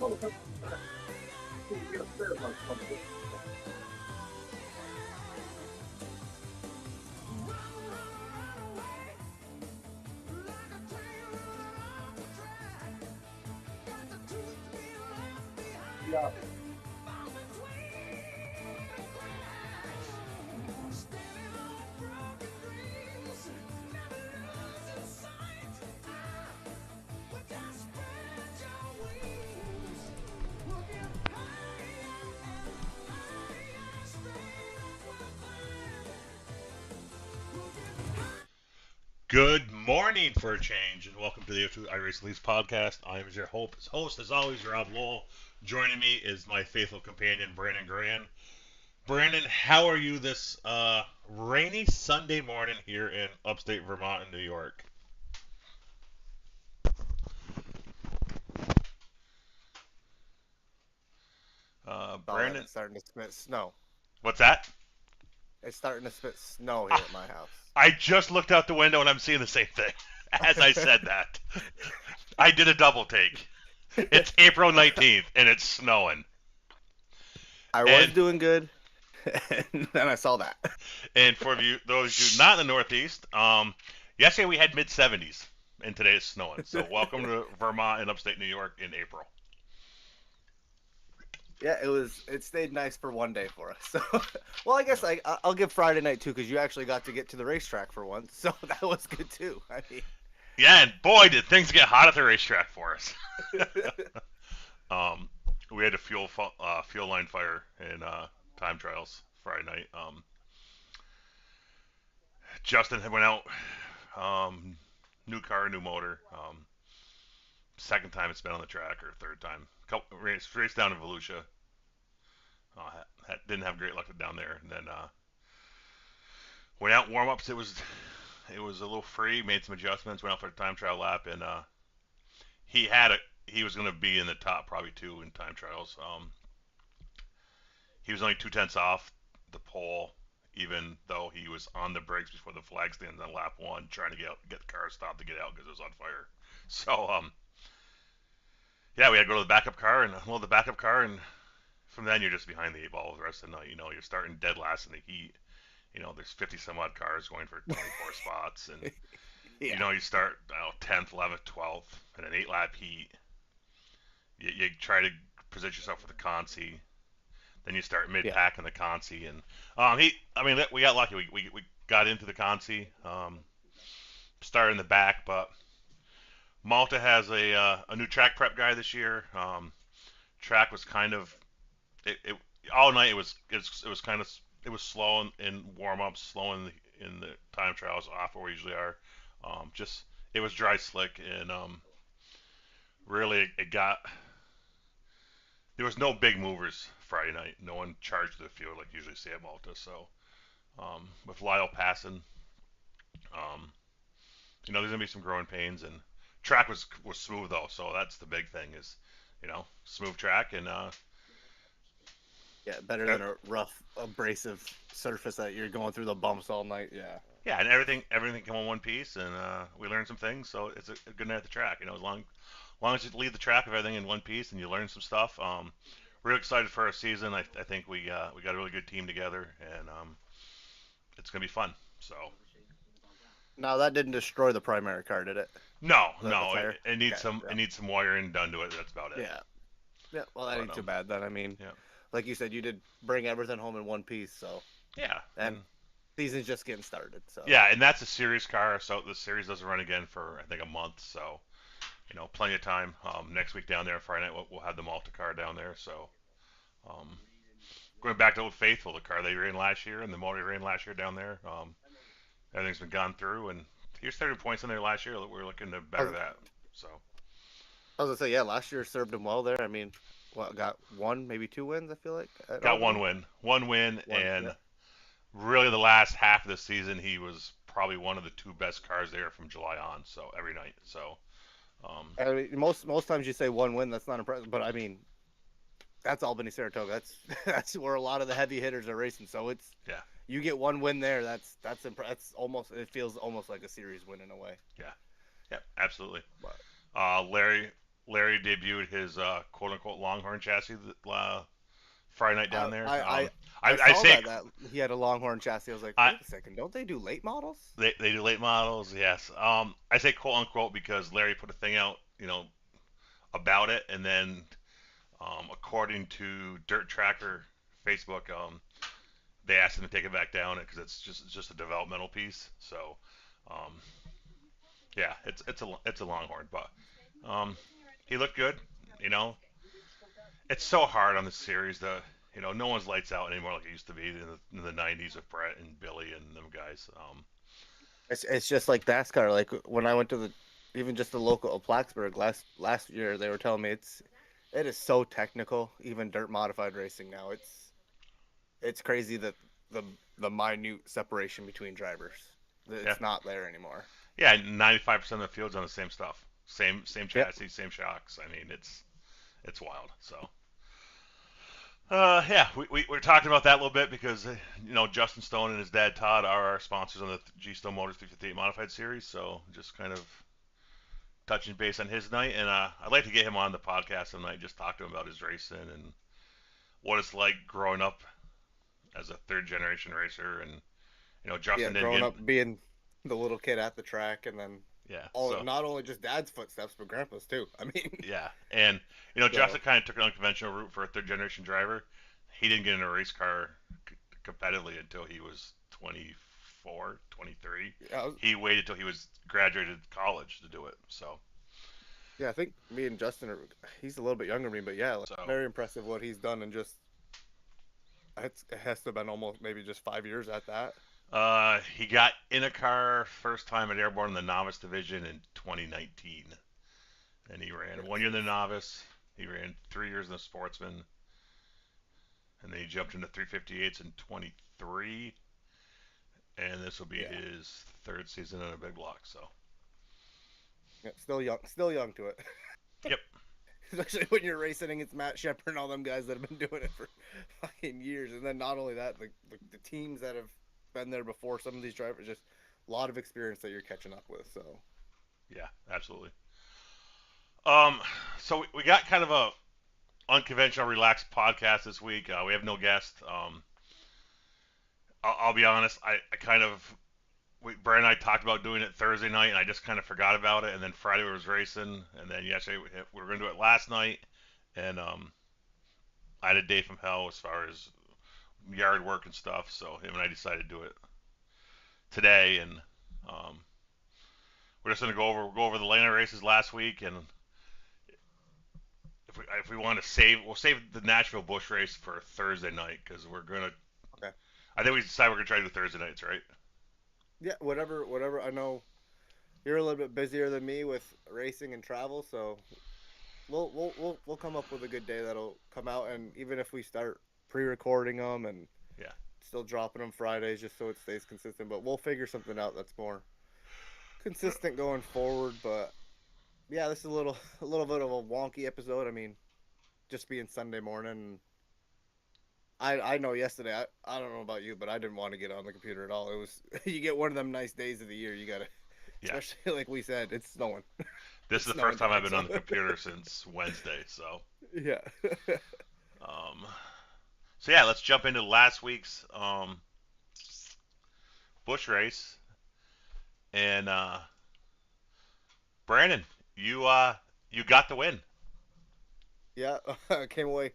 Yeah. Good morning for a change, and welcome to the Iracing podcast. I am your host, as always, Rob Lowell. Joining me is my faithful companion, Brandon Garrand. Brandon, how are you this rainy Sunday morning here in upstate Vermont and New York? Brandon, It's starting to spit snow. what's that? It's starting to spit snow here at my house. I just looked out the window and I'm seeing the same thing. As I said that, I did a double take. It's April 19th and it's snowing. I was doing good, and then I saw that. And for those of you not in the Northeast, yesterday we had mid 70s, and today it's snowing. So welcome to Vermont and upstate New York in April. Yeah, it stayed nice for one day for us. So, well, I guess I'll give Friday night too, because you actually got to get to the racetrack for once, so that was good too. I mean, yeah, and boy, did things get hot at the racetrack for us. We had a fuel line fire in time trials Friday night. Justin had went out, new car, new motor. Second time it's been on the track, or third time. Race down in Volusia. Didn't have great luck down there, and then went out warm ups. It was a little free. Made some adjustments. Went out for a time trial lap, and he was going to be in the top probably two in time trials. He was only 2/10 off the pole, even though he was on the brakes before the flag stands on lap one, trying to get the car stopped to get out because it was on fire. So yeah, we had to go to the backup car and unload the backup car, and from then you're just behind the eight ball the rest of the night. You're starting dead last in the heat. There's 50 some odd cars going for 24 spots, and yeah. You start 10th, 11th, 12th, in an 8-lap heat. You try to position yourself for the consi. Then you start mid-pack in the consi, and we got lucky. We got into the consi, started in the back, but Malta has a new track prep guy this year. Track was kind of all night. It was slow in warm ups, slow in the time trials, off where we usually are. It was dry, slick, and really there was no big movers Friday night. No one charged the field like usually see at Malta. So with Lyle passing, there's gonna be some growing pains, and track was smooth though, so that's the big thing is, smooth track, and yeah, better than a rough, abrasive surface that you're going through the bumps all night. Yeah. Yeah, and everything came in one piece, and we learned some things, so it's a good night at the track. As long as you leave the track of everything in one piece and you learn some stuff. Real excited for our season. I think we got a really good team together, and it's gonna be fun. So. Now that didn't destroy the primary car, did it? No. It needs some wiring done to it. That's about it. Yeah. Yeah. Well, that ain't too bad then. I mean, yeah. Like you said, you did bring everything home in one piece, so. Yeah. And season's just getting started. So. Yeah, and that's a series car, so the series doesn't run again for I think a month. So, plenty of time. Next week down there, Friday night, we'll have the Malta car down there. So, going back to Old Faithful, the car they ran last year and the motor they ran last year down there. Everything's been gone through, and here's 30 points in there last year. We're looking to better that. So I was gonna say, yeah, last year served him well there. I mean, got one, maybe 2 wins. I feel like got one win, and really the last half of the season he was probably one of the 2 best cars there from July on. So every night. So I mean, most times you say one win, that's not impressive, but I mean, that's Albany, Saratoga. That's where a lot of the heavy hitters are racing. So it's you get one win there. That's almost, it feels almost like a series win in a way. Yeah, absolutely. Larry Larry debuted his quote unquote Longhorn chassis Friday night down there. I I saw say that he had a Longhorn chassis. I was like, I wait a second, don't they do late models? they do late models, yes. I say quote unquote because Larry put a thing out, about it, and then according to Dirt Tracker Facebook, they asked him to take it back down because it's just a developmental piece. So, um, yeah, it's a Longhorn, but he looked good. You know, it's so hard on this series. No one's lights out anymore like it used to be in the '90s with Brett and Billy and them guys. It's just like NASCAR. Like when I went to even just the local of Plattsburgh last year, they were telling me it is so technical. Even dirt modified racing now, it's crazy that the the minute separation between drivers, Yeah, it's not there anymore. yeah, 95% of the field's on the same stuff, same Yep. chassis, same shocks. I mean, it's wild. So. Yeah, we're talking about that a little bit because Justin Stone and his dad Todd are our sponsors on the G Stone Motors 358 Modified Series. So just kind of touching base on his night, and I'd like to get him on the podcast tonight, just talk to him about his racing and what it's like growing up as a third generation racer. And Yeah, Justin didn't growing get up being the little kid at the track, and then yeah, all so not only just dad's footsteps, but grandpa's too. I mean, yeah, and so Justin kind of took an unconventional route for a third generation driver. He didn't get in a race car competitively until he was 24, 23. yeah, He waited till he was graduated college to do it. So, yeah. I think me and Justin he's a little bit younger than me, but yeah, like, so very impressive what he's done in just it has to have been almost maybe just 5 years at that. he got in a car first time at Airborne in the novice division in 2019, and he ran Yeah, 1 year so in the novice. He ran 3 years in the sportsman, and then he jumped into 358s in 23, and this will be yeah, his third season in a big block. So, yeah, still young to it. yep, Especially when you're racing against Matt Shepard and all them guys that have been doing it for fucking years. And then not only that, the teams that have been there before, some of these drivers, just a lot of experience that you're catching up with. So yeah, absolutely. Um, so we got kind of a unconventional, relaxed podcast this week. We have no guest. I'll be honest. I kind of Brad and I talked about doing it Thursday night, and I just kind of forgot about it. And then Friday was racing, and then yesterday we were going to do it last night, and I had a day from hell as far as yard work and stuff. So him and I decided to do it today, and um, we're just going to go over the Lana races last week, and if we want to we'll save the Nashville Busch race for Thursday night because we're gonna. okay, I think we decided we're gonna try to do Thursday nights, right? yeah, whatever. I know you're a little bit busier than me with racing and travel, so we'll come up with a good day that'll come out. And even if we start pre-recording them and Yeah. still dropping them Fridays, just so it stays consistent, but we'll figure something out that's more consistent going forward. But yeah, this is a little bit of a wonky episode. I mean, just being Sunday morning. I know yesterday. I don't know about you, but I didn't want to get on the computer at all. It was you get one of them nice days of the year. You gotta, Yeah. especially like we said, it's snowing. This is It's the first snowing time I've tonight, been so on the computer since Wednesday, so yeah. um, yeah, let's jump into last week's Busch race, and Brandon, you got the win. Yeah, came away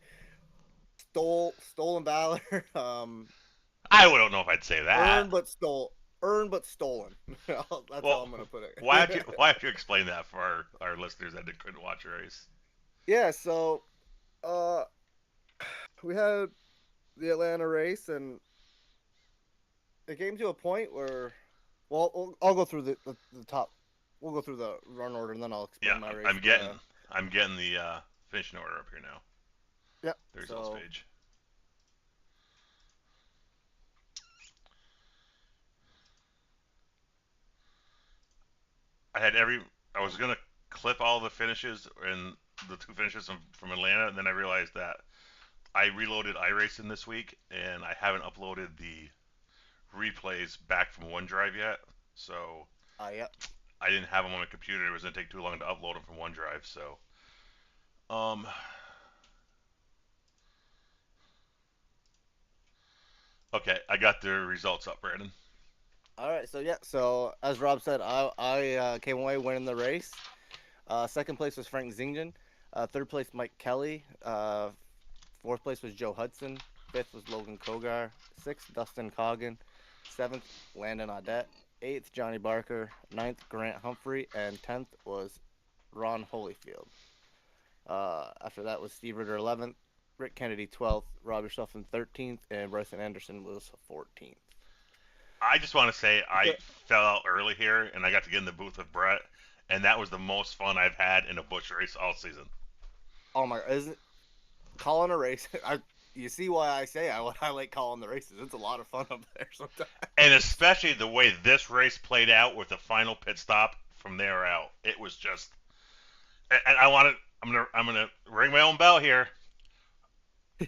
stolen valor. I don't know if I'd say that. Earned but earned but stolen. That's how Well, I'm gonna put why don't you it. why don't you explain that for our listeners that couldn't watch the race? Yeah, so uh, we had the Atlanta race, and it came to a point where, well, I'll go through the top. We'll go through the run order, and then I'll Yeah, explain my race. I'm But getting I'm getting the finishing order up here now. yeah, The results so page. I had every. I was gonna clip all the finishes and the two finishes from Atlanta, and then I realized that I reloaded iRacing this week, and I haven't uploaded the replays back from OneDrive yet. So yeah, I didn't have them on my computer. It was gonna take too long to upload them from OneDrive. So Um. Okay, I got the results up, Brandon. All right, so yeah, so as Rob said, I came away winning the race. Second place was Frank Zingen. Third place, Mike Kelly. Fourth place was Joe Hudson. Fifth was Logan Kogar. Sixth, Dustin Coggin. Seventh, Landon Audette. Eighth, Johnny Barker. Ninth, Grant Humphrey. And 10th was Ron Holyfield. After that was Steve Ritter 11th, Rick Kennedy 12th, Rob yourself in 13th, and Bryson Anderson was 14th. I just want to say I fell out early here, and I got to get in the booth with Brett, and that was the most fun I've had in a Busch race all season. Oh my! Isn't calling a race? You see why I say I like calling the races. It's a lot of fun up there sometimes. And especially the way this race played out with the final pit stop from there out, it was just. And I'm gonna ring my own bell here.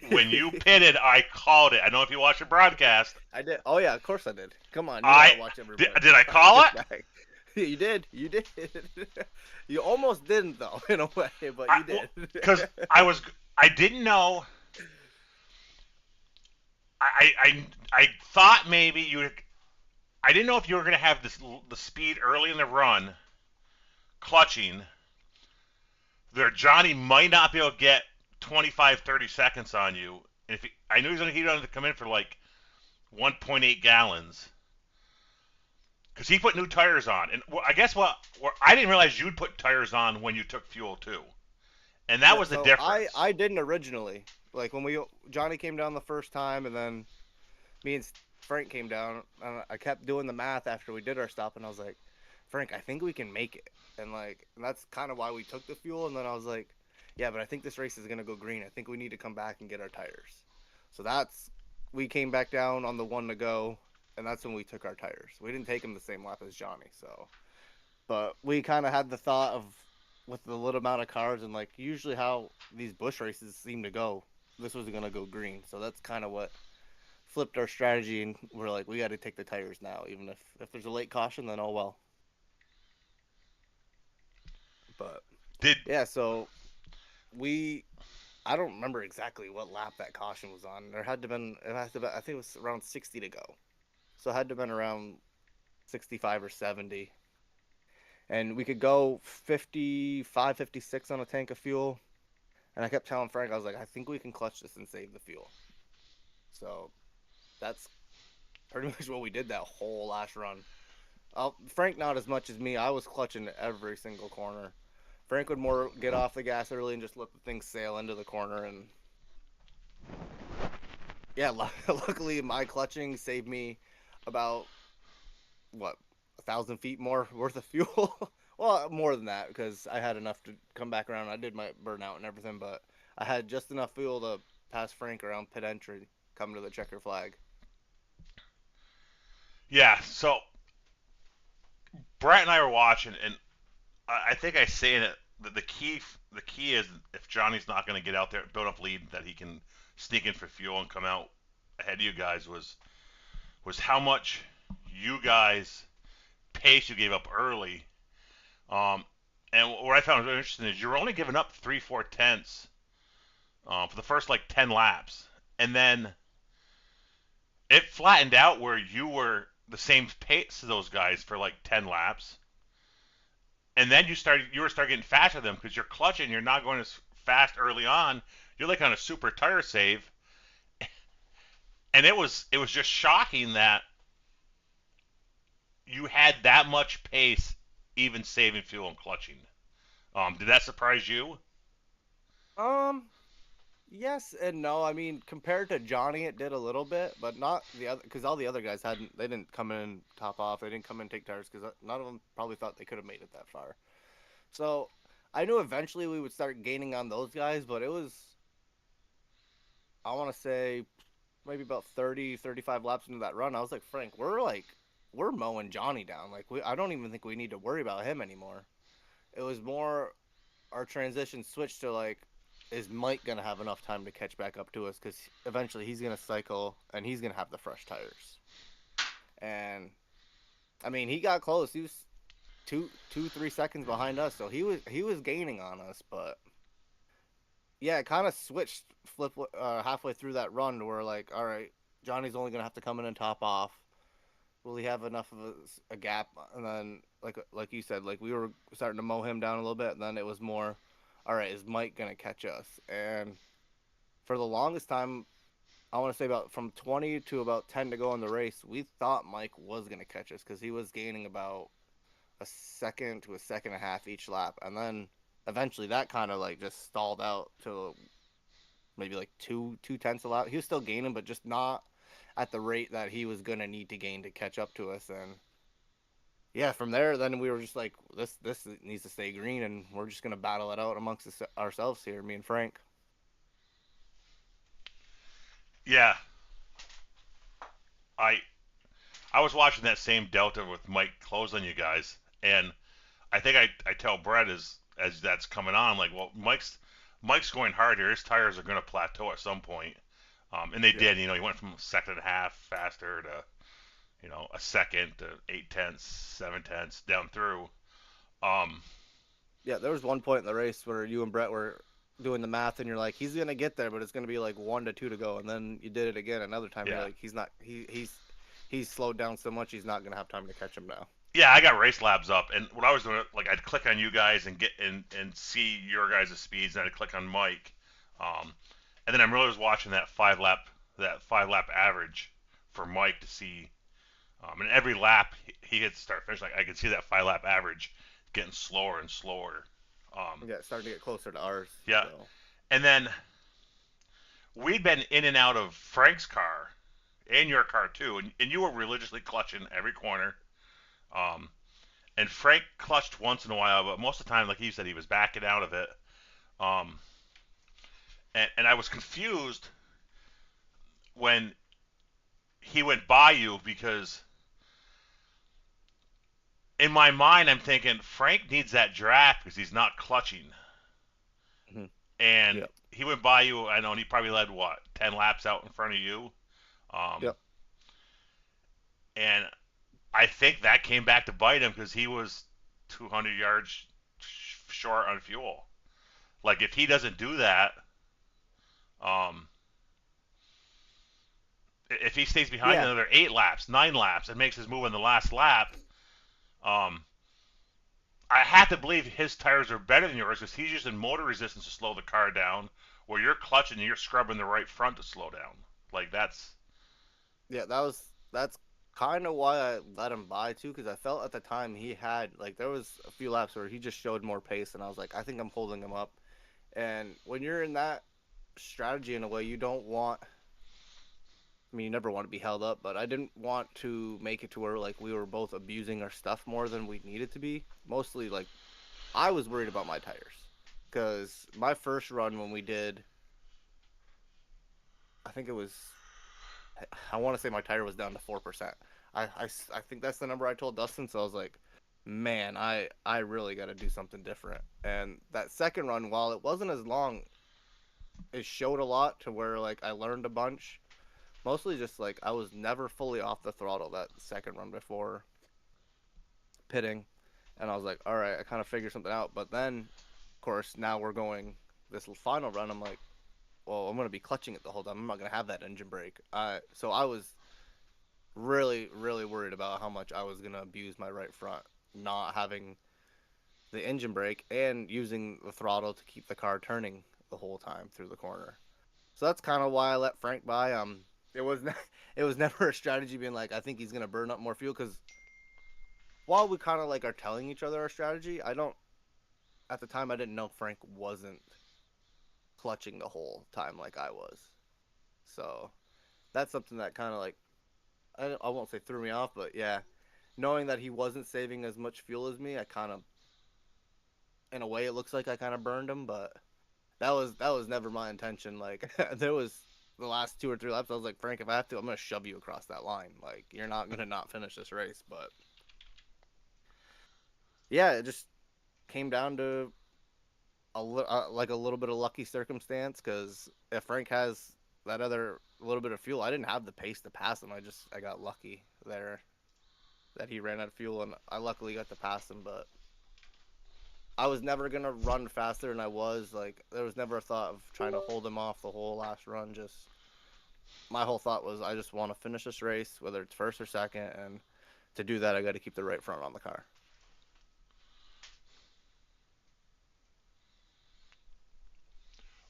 When you pitted, I called it. I don't know if you watched the broadcast. I did. Oh yeah, of course I did. Come on, you gotta watch everybody. Did I call it? You did. You did. You almost didn't though, in a way, but you did. Because I didn't know. I thought maybe you. I didn't know if you were gonna have the speed early in the run, clutching. There, Johnny might not be able to get 25, 30 seconds on you. And I knew he was going to come in for like 1.8 gallons. Because he put new tires on. And I guess I didn't realize you'd put tires on when you took fuel too. And that was the difference. I didn't originally. Like when Johnny came down the first time, and then me and Frank came down, and I kept doing the math after we did our stop, and I was like, Frank, I think we can make it. And that's kind of why we took the fuel. And then I was like, yeah, but I think this race is going to go green. I think we need to come back and get our tires. So we came back down on the one to go, and that's when we took our tires. We didn't take them the same lap as Johnny. But we kind of had the thought of, with the little amount of cars and usually how these Busch races seem to go, this was going to go green. So that's kind of what flipped our strategy. And we're like, we got to take the tires now. Even if there's a late caution, then oh well. But so I don't remember exactly what lap that caution was on. It had to been, I think it was around 60 to go. So it had to have been around 65 or 70. And we could go 55, 56 on a tank of fuel. And I kept telling Frank, I was like, I think we can clutch this and save the fuel. So that's pretty much what we did that whole last run. Frank, not as much as me. I was clutching every single corner. Frank would more get off the gas early and just let the thing sail into the corner. And yeah, luckily my clutching saved me about 1,000 feet more worth of fuel. Well, more than that, because I had enough to come back around. I did my burnout and everything, but I had just enough fuel to pass Frank around pit entry, come to the checker flag. Yeah, so Brett and I were watching, and I think I say that the key is if Johnny's not going to get out there, build up lead, that he can sneak in for fuel and come out ahead of you guys was how much you guys pace you gave up early. And what I found really interesting is you're only giving up 3/4 tenths for the first 10 laps, and then it flattened out where you were the same pace as those guys for 10 laps. And then you were starting getting faster than them because you're clutching. You're not going as fast early on. You're on a super tire save, and it was just shocking that you had that much pace, even saving fuel and clutching. Did that surprise you? Yes and no. I mean, compared to Johnny, it did a little bit, but not the other, because all the other guys they didn't come in top off. They didn't come in and take tires because none of them probably thought they could have made it that far. So I knew eventually we would start gaining on those guys, but it was, I want to say, maybe about 30, 35 laps into that run. I was like, Frank, we're mowing Johnny down. I don't even think we need to worry about him anymore. It was more our transition switched to is Mike going to have enough time to catch back up to us? Because eventually he's going to cycle and he's going to have the fresh tires. And, I mean, he got close. He was 3 seconds behind us. So he was gaining on us. But yeah, it kind of switched halfway through that run to where like, all right, Johnny's only gonna have to come in and top off. Will he have enough of a gap? And then like you said, like we were starting to mow him down a little bit, and then it was more, all right, is Mike gonna catch us? And for the longest time, I want to say about from 20 to about 10 to go in the race, we thought Mike was gonna catch us because he was gaining about a second to a second and a half each lap, and then eventually that kind of like just stalled out to maybe like two tenths a lap. He was still gaining, but just not at the rate that he was gonna need to gain to catch up to us. And yeah, from there, then we were just like, this needs to stay green, and we're just gonna battle it out amongst ourselves here, me and Frank. Yeah, I I was watching that same Delta with Mike close on you guys, and I think I tell Brett as that's coming on, like, well, Mike's going hard here. His tires are going to plateau at some point, and they Yeah. did. You know, he went from a second and a half faster to a second to 8 tenths, 7 tenths down through. Um, Yeah, there was one point in the race where you and Brett were doing the math, and you're like, he's gonna get there, but it's gonna be like 1 to 2 to go, and then you did it again another time. You're yeah, like, he's not, he's slowed down so much, he's not gonna have time to catch him now. yeah, I got race labs up, and what I was doing, like, I'd click on you guys and get and see your guys' speeds, and I'd click on Mike, um, and then I really was watching that 5 lap average for Mike to see, and every lap he hits start finish, like I could see that 5 lap average getting slower and slower. Yeah, it's starting to get closer to ours. Yeah, So and then we'd been in and out of Frank's car and your car too, and you were religiously clutching every corner. Um, and Frank clutched once in a while, but most of the time, like he said, he was backing out of it. Um, and I was confused when he went by you because in my mind, I'm thinking Frank needs that draft because he's not clutching. mhm. And Yep, he went by you, I know, and he probably led, what, 10 laps out in front of you? Um, yep, and I think that came back to bite him because he was 200 yards short on fuel. Like, if he doesn't do that, um, if he stays behind yeah, another 8 laps, 9 laps, and makes his move in the last lap, um, I have to believe his tires are better than yours because he's using motor resistance to slow the car down, where you're clutching and you're scrubbing the right front to slow down. Like that's yeah. That's kind of why I let him by too, because I felt at the time he had like there was a few laps where he just showed more pace, and I was like, I think I'm holding him up. And when you're in that strategy in a way, you don't want. I mean, you never want to be held up, but I didn't want to make it to where like we were both abusing our stuff more than we needed to be. Mostly, like I was worried about my tires because my first run when we did, I think it was, I want to say my tire was down to 4%. I think that's the number I told Dustin. So I was like, man, I really got to do something different. And that second run, while it wasn't as long, it showed a lot to where like I learned a bunch. Mostly just like I was never fully off the throttle that second run before pitting, and I was like, all right, I kind of figured something out. But then, of course, now we're going this final run. I'm like, well, I'm gonna be clutching it the whole time. I'm not gonna have that engine brake. So I was really, really worried about how much I was gonna abuse my right front, not having the engine brake and using the throttle to keep the car turning the whole time through the corner. So that's kind of why I let Frank by. It was it was never a strategy being like I think he's gonna burn up more fuel because while we kind of like are telling each other our strategy, I don't at the time I didn't know Frank wasn't clutching the whole time like I was. So that's something that kind of like I won't say threw me off, but yeah, knowing that he wasn't saving as much fuel as me, I kind of in a way it looks like I kind of burned him, but that was never my intention. Like there was the last 2 or 3 laps, I was like, Frank, if I have to, I'm gonna shove you across that line. Like you're not gonna not finish this race. But yeah, it just came down to like a little bit of lucky circumstance because if Frank has that other little bit of fuel, I didn't have the pace to pass him. I got lucky there that he ran out of fuel, and I luckily got to pass him. But I was never gonna run faster than I was. Like there was never a thought of trying to hold him off the whole last run. Just my whole thought was I just want to finish this race, whether it's first or second, and to do that I got to keep the right front on the car.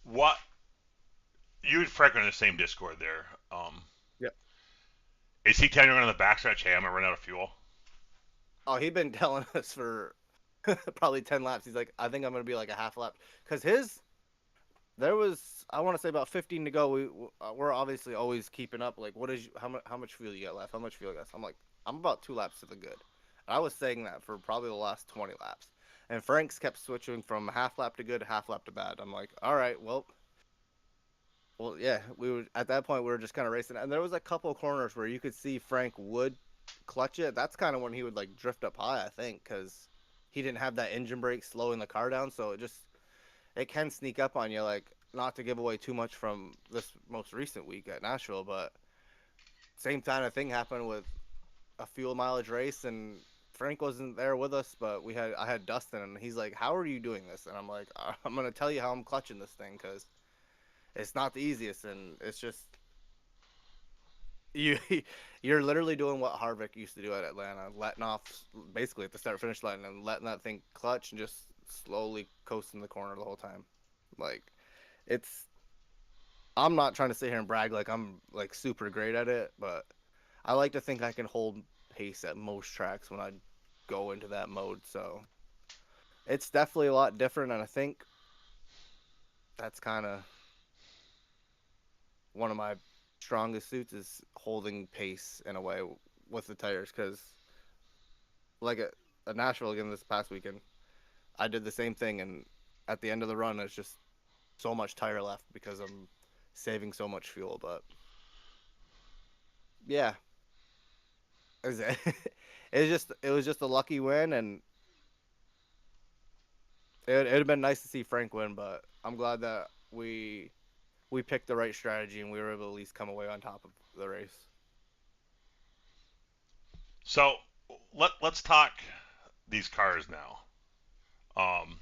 What you and Frank are in the same Discord there. Yeah. Is he telling you on the backstretch, hey, I'm gonna run out of fuel? Oh, he'd been telling us for probably 10 laps. He's like, I think I'm gonna be like a half lap because there was I want to say about 15 to go. We're obviously always keeping up. Like, how much fuel you got left? How much fuel you got? I'm like, I'm about 2 laps to the good. And I was saying that for probably the last 20 laps. And Frank's kept switching from half lap to good, half lap to bad. I'm like, all right, well, yeah. We were at that point. We were just kind of racing, and there was a couple of corners where you could see Frank would clutch it. That's kind of when he would like drift up high, I think, because he didn't have that engine brake slowing the car down. So it can sneak up on you. Like, not to give away too much from this most recent week at Nashville, but same kind of thing happened with a fuel mileage race, and Frank wasn't there with us, but I had Dustin, and he's like, "How are you doing this?" And I'm like, "I'm gonna tell you how I'm clutching this thing because it's not the easiest, and it's just you you're literally doing what Harvick used to do at Atlanta, letting off basically at the start finish line and letting that thing clutch and just slowly coasting the corner the whole time. Like it's I'm not trying to sit here and brag like I'm like super great at it, but I like to think I can hold pace at most tracks when I go into that mode. So it's definitely a lot different, and I think that's kind of one of my strongest suits is holding pace in a way with the tires. Because like at Nashville again this past weekend, I did the same thing, and at the end of the run, it's just so much tire left because I'm saving so much fuel. But yeah, it was just a lucky win, and it'd have been nice to see Frank win. But I'm glad that we picked the right strategy and we were able to at least come away on top of the race. So let's talk these cars now. Um,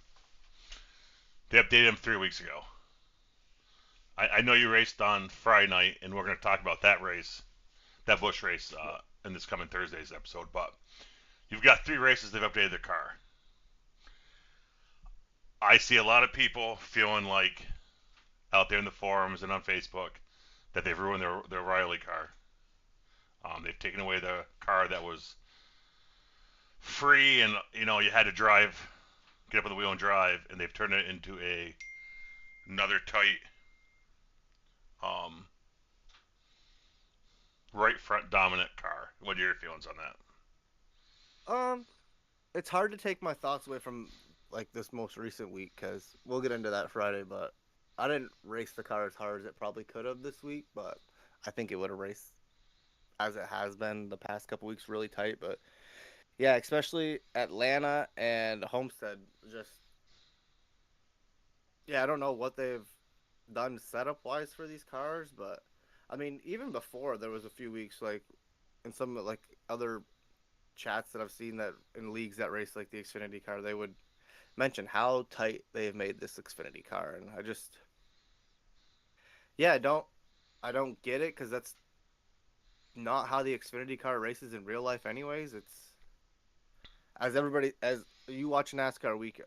they updated them 3 weeks ago. I know you raced on Friday night, and we're going to talk about that race, that Busch race, in this coming Thursday's episode. But you've got 3 races they've updated their car. I see a lot of people feeling like out there in the forums and on Facebook that they've ruined their Riley car. They've taken away the car that was free, and you had to drive, get up on the wheel and drive, and they've turned it into another tight um, right front dominant car. What are your feelings on that? Um, it's hard to take my thoughts away from like this most recent week because we'll get into that Friday. But I didn't race the car as hard as it probably could have this week, but I think it would have raced as it has been the past couple weeks really tight. But yeah, especially Atlanta and Homestead, just yeah, I don't know what they've done setup wise for these cars, but I mean, even before there was a few weeks like in some like other chats that I've seen that in leagues that race like the Xfinity car, they would mention how tight they've made this Xfinity car, and I just yeah, I don't get it because that's not how the Xfinity car races in real life, anyways. It's as you watch NASCAR week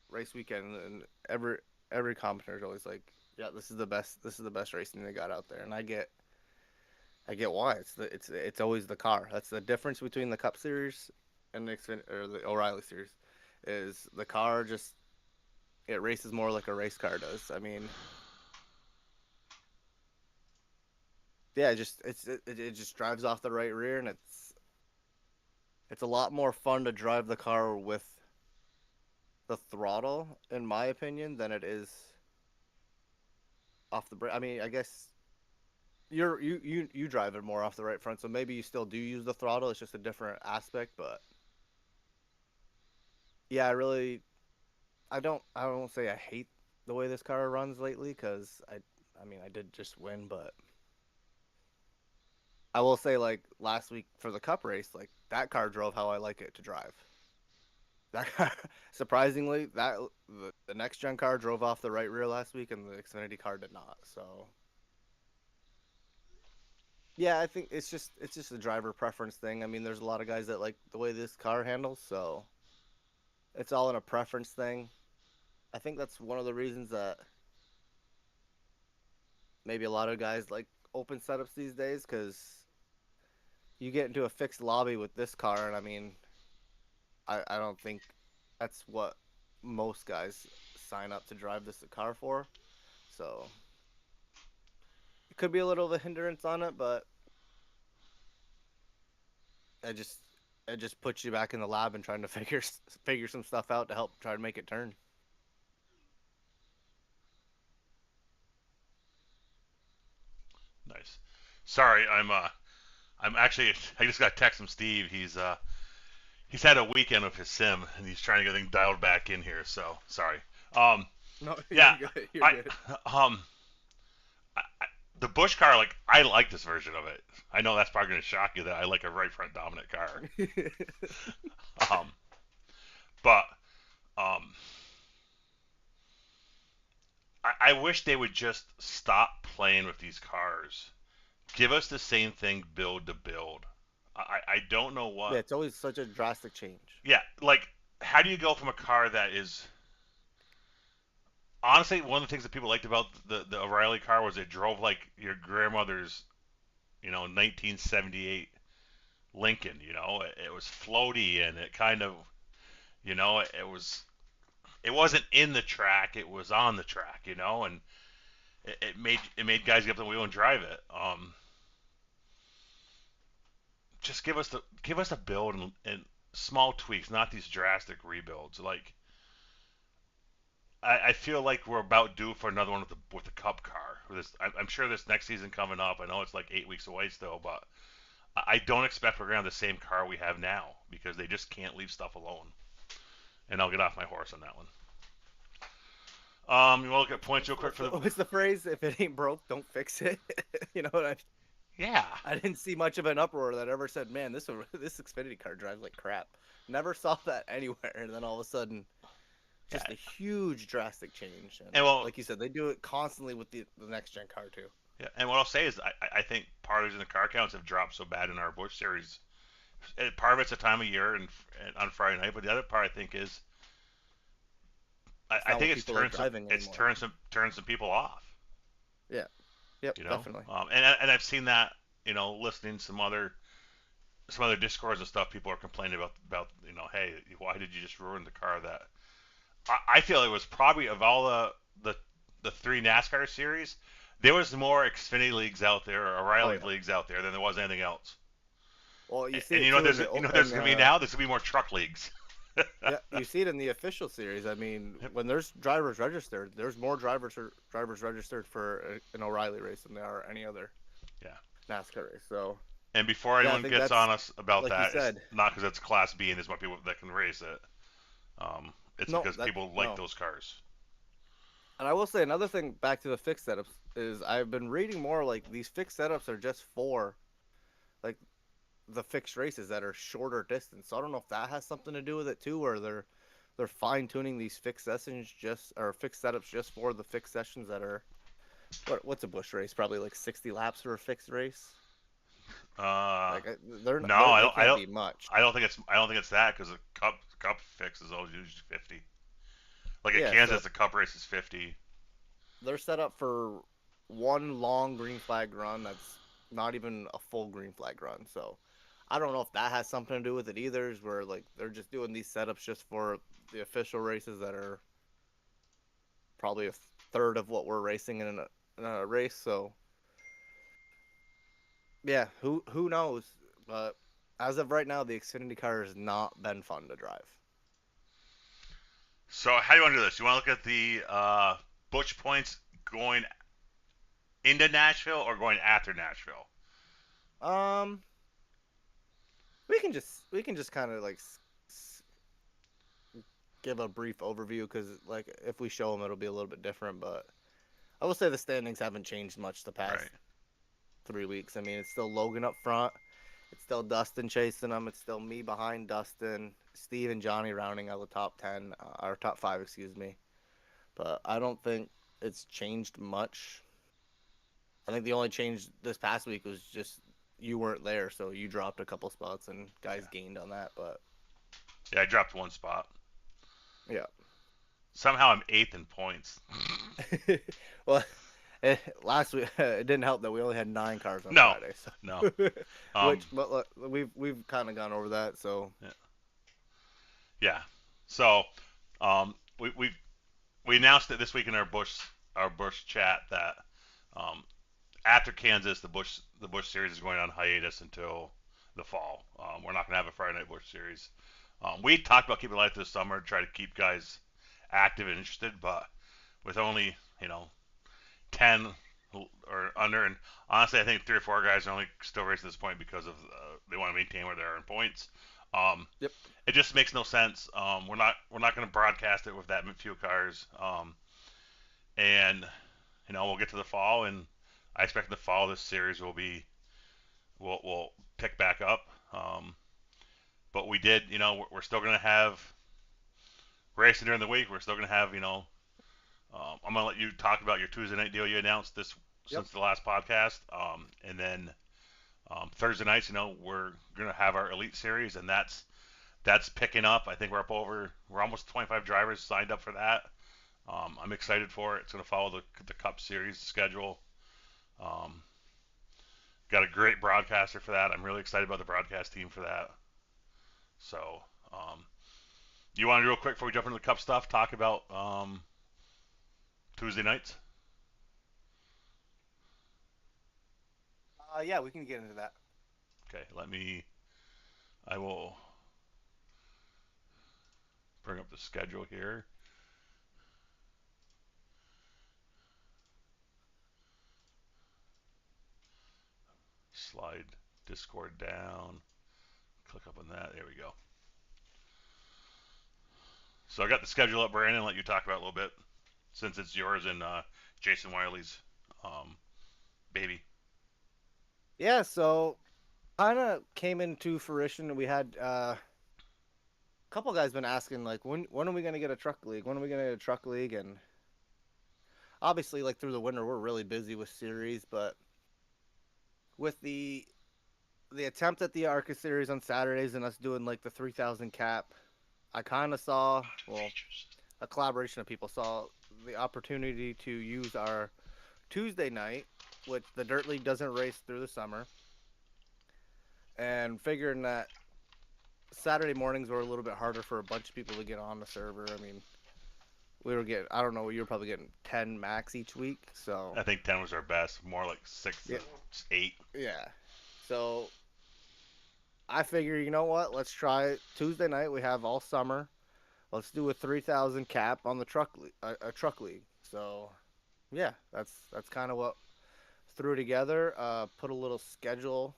race weekend, and every commentator is always like, yeah, this is the best racing they got out there, and I get why. It's always the car. That's the difference between the Cup Series and the or the O'Reilly Series, is the car just it races more like a race car does. I mean, yeah, it just drives off the right rear, and it's a lot more fun to drive the car with the throttle, in my opinion, than it is off the brake. I mean, I guess you drive it more off the right front, so maybe you still do use the throttle. It's just a different aspect, but yeah, I don't say I hate the way this car runs lately because I mean I did just win, but I will say like last week for the Cup race, like that car drove how I like it to drive. That car, surprisingly, the next gen car drove off the right rear last week, and the Xfinity car did not. So, yeah, I think it's just a driver preference thing. I mean, there's a lot of guys that like the way this car handles, so it's all in a preference thing. I think that's one of the reasons that maybe a lot of guys like open setups these days, because you get into a fixed lobby with this car, and I mean, I don't think that's what most guys sign up to drive this car for. So it could be a little of a hindrance on it, but it just it just puts you back in the lab and trying to figure some stuff out to help try to make it turn. Nice. Sorry, I'm actually I just got a text from Steve. He's had a weekend of his sim and he's trying to get everything dialed back in here. So sorry. Um, No, you're yeah, good. You're I good. um the Bush car, like I like this version of it. I know that's probably gonna shock you that I like a right front dominant car. Um, but um, I wish they would just stop playing with these cars. Give us the same thing build to build. I don't know Yeah, what. it's always such a drastic change. Yeah, like how do you go from a car that is honestly one of the things that people liked about the O'Reilly car was it drove like your grandmother's 1978 Lincoln. It was floaty and it kind of it wasn't in the track, it was on the track, and it made guys get up the wheel and drive it. Just give us a build and small tweaks, not these drastic rebuilds. Like I feel like we're about due for another one with the Cup car. I'm sure this next season coming up. I know it's like 8 weeks away still, but I don't expect we're gonna have the same car we have now because they just can't leave stuff alone. And I'll get off my horse on that one. You want to look at points real quick for the? What's the phrase? If it ain't broke, don't fix it. You know what I? Yeah. I didn't see much of an uproar that ever said, "Man, this Xfinity car drives like crap." Never saw that anywhere, and then all of a sudden, just Yeah. a huge drastic change. And And well, like you said, they do it constantly with the next gen car too. yeah. And what I'll say is, I think part of the reason the car counts have dropped so bad in our Busch series. Part of it's the time of year and on Friday night, but the other part I think is It's I not what think it's people are turned some driving it's anymore. turned some people off. Yeah. Yep. You know, Definitely. and I've seen that listening to some other discords and stuff. People are complaining about hey, why did you just ruin the car that I feel it was probably of all the the three NASCAR series, there was more Xfinity leagues out there or Oh O'Reilly yeah. leagues out there than there was anything else. Well, you see And it too there's gonna be now. There's gonna be more truck leagues. yeah, you see it in the official series. I mean, Yep. when there's drivers registered, there's more drivers registered for an O'Reilly race than there are any other Yeah. NASCAR race. So And before yeah, I anyone think gets that's on us about like you that, it's said. not because it's Class B and there's more people that can race it. It's No, because that people like no. those cars. And I will say another thing back to the fixed setups is I've been reading more like these fixed setups are just for like the fixed races that are shorter distance. So I don't know if that has something to do with it too, where they're fine tuning these fixed sessions just or fixed setups just for the fixed sessions that are what's a Busch race? Probably like 60 laps for a fixed race. Uh, Like no, they can't be much. I don't think it's that because the cup fix is always usually 50. Like at Yeah, so Kansas, the cup race is 50. they're set up for one long green flag run that's not even a full green flag run. So I don't know if that has something to do with it either. Is where like they're just doing these setups just for the official races that are probably a third of what we're racing in a race. So yeah, who knows? But as of right now, the Xfinity car has not been fun to drive. So how do you want to do this? You want to look at the Butch points going into Nashville or going after Nashville? Um, we can just kind of like give a brief overview because like if we show them, it'll be a little bit different. But I will say the standings haven't changed much the past Right. 3 weeks. I mean, it's still Logan up front, It's still Dustin chasing them. It's still me behind Dustin, Steve and Johnny rounding out the top 10, or top 5, excuse me. But I don't think it's changed much. I think the only change this past week was just you weren't there, so you dropped a couple spots and guys gained on that. But yeah, I dropped 1 spot. yeah. Somehow I'm 8th in points. Well, last week it didn't help that we only had 9 cars on No, Friday. So. no. But look, we've kind of gone over that. So yeah. So we announced it this week in our Busch chat that after Kansas, the Busch Series is going on hiatus until the fall. We're not going to have a Friday Night Busch Series. We talked about keeping it light this summer, try to keep guys active and interested, but with only 10 or under, and honestly, I think 3 or 4 guys are only still racing at this point because of they want to maintain where they are in points. yep. It just makes no sense. We're not going to broadcast it with that few cars, and we'll get to the fall, and I expect in the fall this series will pick back up. But we did, we're still going to have racing during the week. We're still going to have, I'm going to let you talk about your Tuesday night deal you announced since the last podcast. And then Thursday nights, we're going to have our Elite Series, and that's picking up. I think we're almost 25 drivers signed up for that. I'm excited for it. It's going to follow the Cup Series schedule. Got a great broadcaster for that. I'm really excited about the broadcast team for that. So, you want to real quick before we jump into the Cup stuff, talk about Tuesday nights? Yeah, we can get into that. Okay, I will bring up the schedule here. Slide Discord down. Click up on that. There we go. So I got the schedule up, Brandon. I'll let you talk about it a little bit since it's yours and Jason Wiley's baby. Yeah, so kind of came into fruition. We had a couple guys been asking like, when are we gonna get a truck league? When are we gonna get a truck league? And obviously, like through the winter, we're really busy with series, but with the attempt at the ARCA series on Saturdays and us doing like the 3,000 cap, I kind of saw a collaboration of people saw the opportunity to use our Tuesday night, which the Dirt League doesn't race through the summer, and figuring that Saturday mornings were a little bit harder for a bunch of people to get on the server. I mean, we were getting, I don't know, you were probably getting 10 max each week. So I think 10 was our best, more like 6 to 8. Yeah. So I figure, you know what? Let's try Tuesday night. We have all summer. Let's do a 3,000 cap on the truck a truck league. So yeah, that's kind of what threw together. Put a little schedule,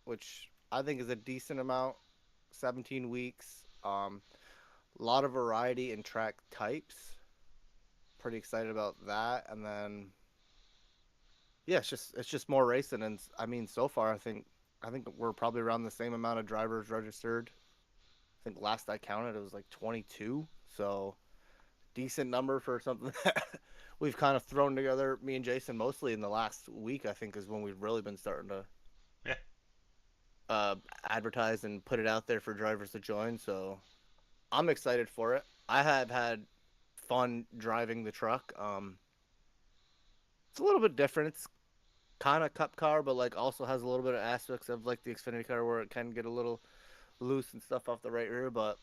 which I think is a decent amount. 17 weeks. A lot of variety in track types. Pretty excited about that. And then yeah, it's just more racing. And I mean, so far I think we're probably around the same amount of drivers registered. I think last I counted it was like 22. So decent number for something that we've kind of thrown together, me and Jason, mostly in the last week. I think is when we've really been starting to advertise and put it out there for drivers to join. So I'm excited for it. I have had fun driving the truck. It's a little bit different. It's kind of cup car, but like also has a little bit of aspects of like the Xfinity car where it can get a little loose and stuff off the right rear. But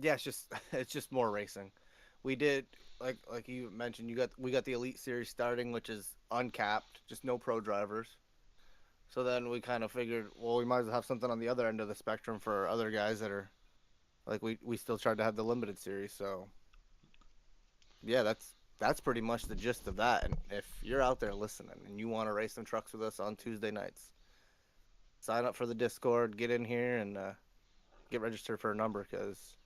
yeah, it's just more racing. We did like you mentioned, we got the Elite Series starting, which is uncapped, just no pro drivers. So then we kind of figured, well, we might as well have something on the other end of the spectrum for other guys that are like we still tried to have the limited series. So yeah, that's pretty much the gist of that. And if you're out there listening and you want to race some trucks with us on Tuesday nights, sign up for the Discord, get in here, and get registered for a number, because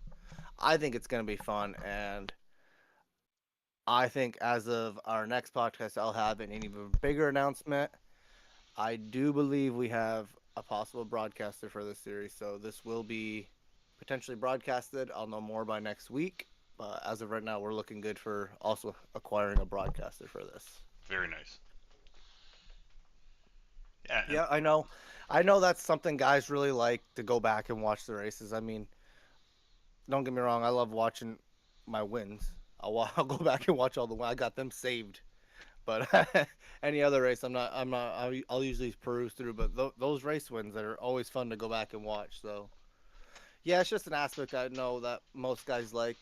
I think it's going to be fun. And I think as of our next podcast, I'll have an even bigger announcement. I do believe we have a possible broadcaster for this series, so this will be potentially broadcasted. I'll know more by next week, but as of right now, we're looking good for also acquiring a broadcaster for this. Very nice. Yeah, and Yeah, I know. I know that's something guys really like to go back and watch the races. I mean, don't get me wrong, I love watching my wins. I'll go back and watch all the wins. I got them saved. But any other race, I'll usually peruse through. But those race wins that are always fun to go back and watch. So yeah, it's just an aspect I know that most guys like.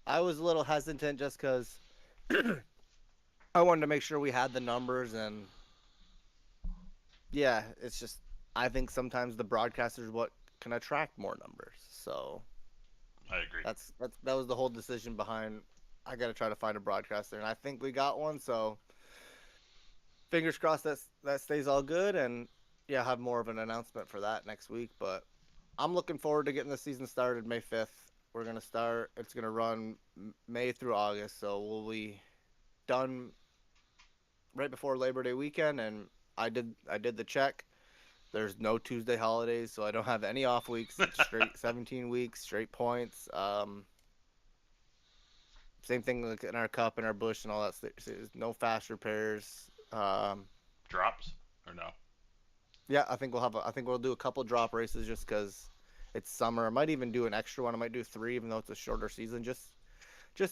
I was a little hesitant just because I wanted to make sure we had the numbers, and yeah, it's just I think sometimes the broadcasters what can attract more numbers. So I agree. that was the whole decision behind. I got to try to find a broadcaster, and I think we got one. So fingers crossed that stays all good, and yeah, have more of an announcement for that next week. But I'm looking forward to getting the season started May 5th. We're gonna start. It's gonna run May through August, so we'll be done right before Labor Day weekend. And I did the check. There's no Tuesday holidays, so I don't have any off weeks. It's straight 17 weeks, straight points. Same thing like in our cup and our bush and all that. No fast repairs. Drops or no? Yeah, I think we'll do a couple drop races just because it's summer. I might even do an extra one. I might do three, even though it's a shorter season, just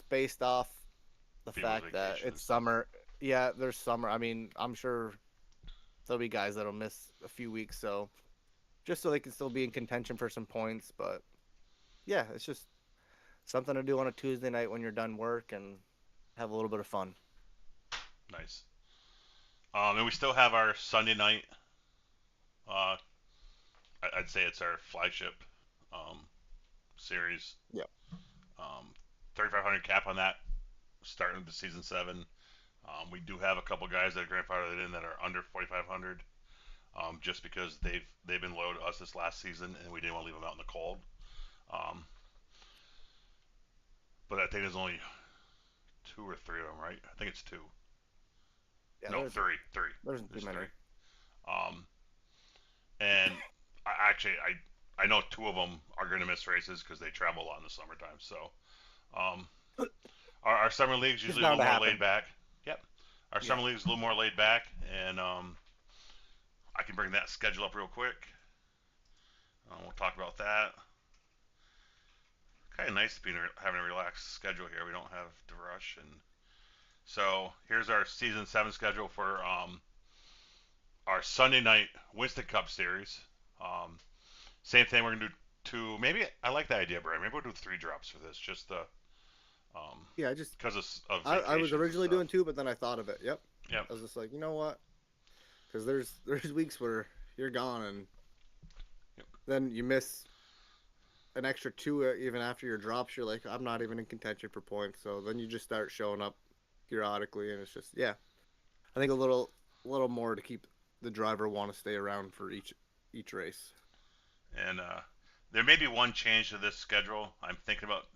based off the People's fact that vacation and it's stuff. summer. Yeah, there's summer. I mean, I'm sure there'll be guys that'll miss a few weeks, so just so they can still be in contention for some points. But yeah, it's just something to do on a Tuesday night when you're done work and have a little bit of fun. Nice. And we still have our Sunday night. Uh, I'd say it's our flagship um, series. Yeah. 3,500 cap on that, starting the season 7. We do have a couple guys that are grandfathered in that are under 4,500, just because they've been loyal to us this last season, and we didn't want to leave them out in the cold. Um, but I think there's only 2 or 3 of them, right? I think it's 2. Yeah, No, three. there's too There's many. 3. Um, and I know 2 of them are going to miss races because they travel a lot in the summertime. So um, our summer league's It's usually a bound little to more laid happen. back. Yep, our Yeah. summer league's a little more laid back, and I can bring that schedule up real quick. We'll talk about that. Kind of nice to be having a relaxed schedule here. We don't have to rush, and so here's our season 7 schedule for our Sunday night Winston Cup Series. Um, Same thing. We're gonna do 2. Maybe I like that idea, Brian. Maybe we'll do 3 drops for this, just um, Yeah, I just because of I was vacations and originally stuff. doing two, but then I thought of it. Yep. Yep. I was just like, you know what? Because there's weeks where you're gone, and Yep. then you miss an extra two even after your drops. You're like, I'm not even in contention for points. So then you just start showing up periodically, and it's just yeah. I think a little more to keep the driver want to stay around for each race. And there may be one change to this schedule. I'm thinking about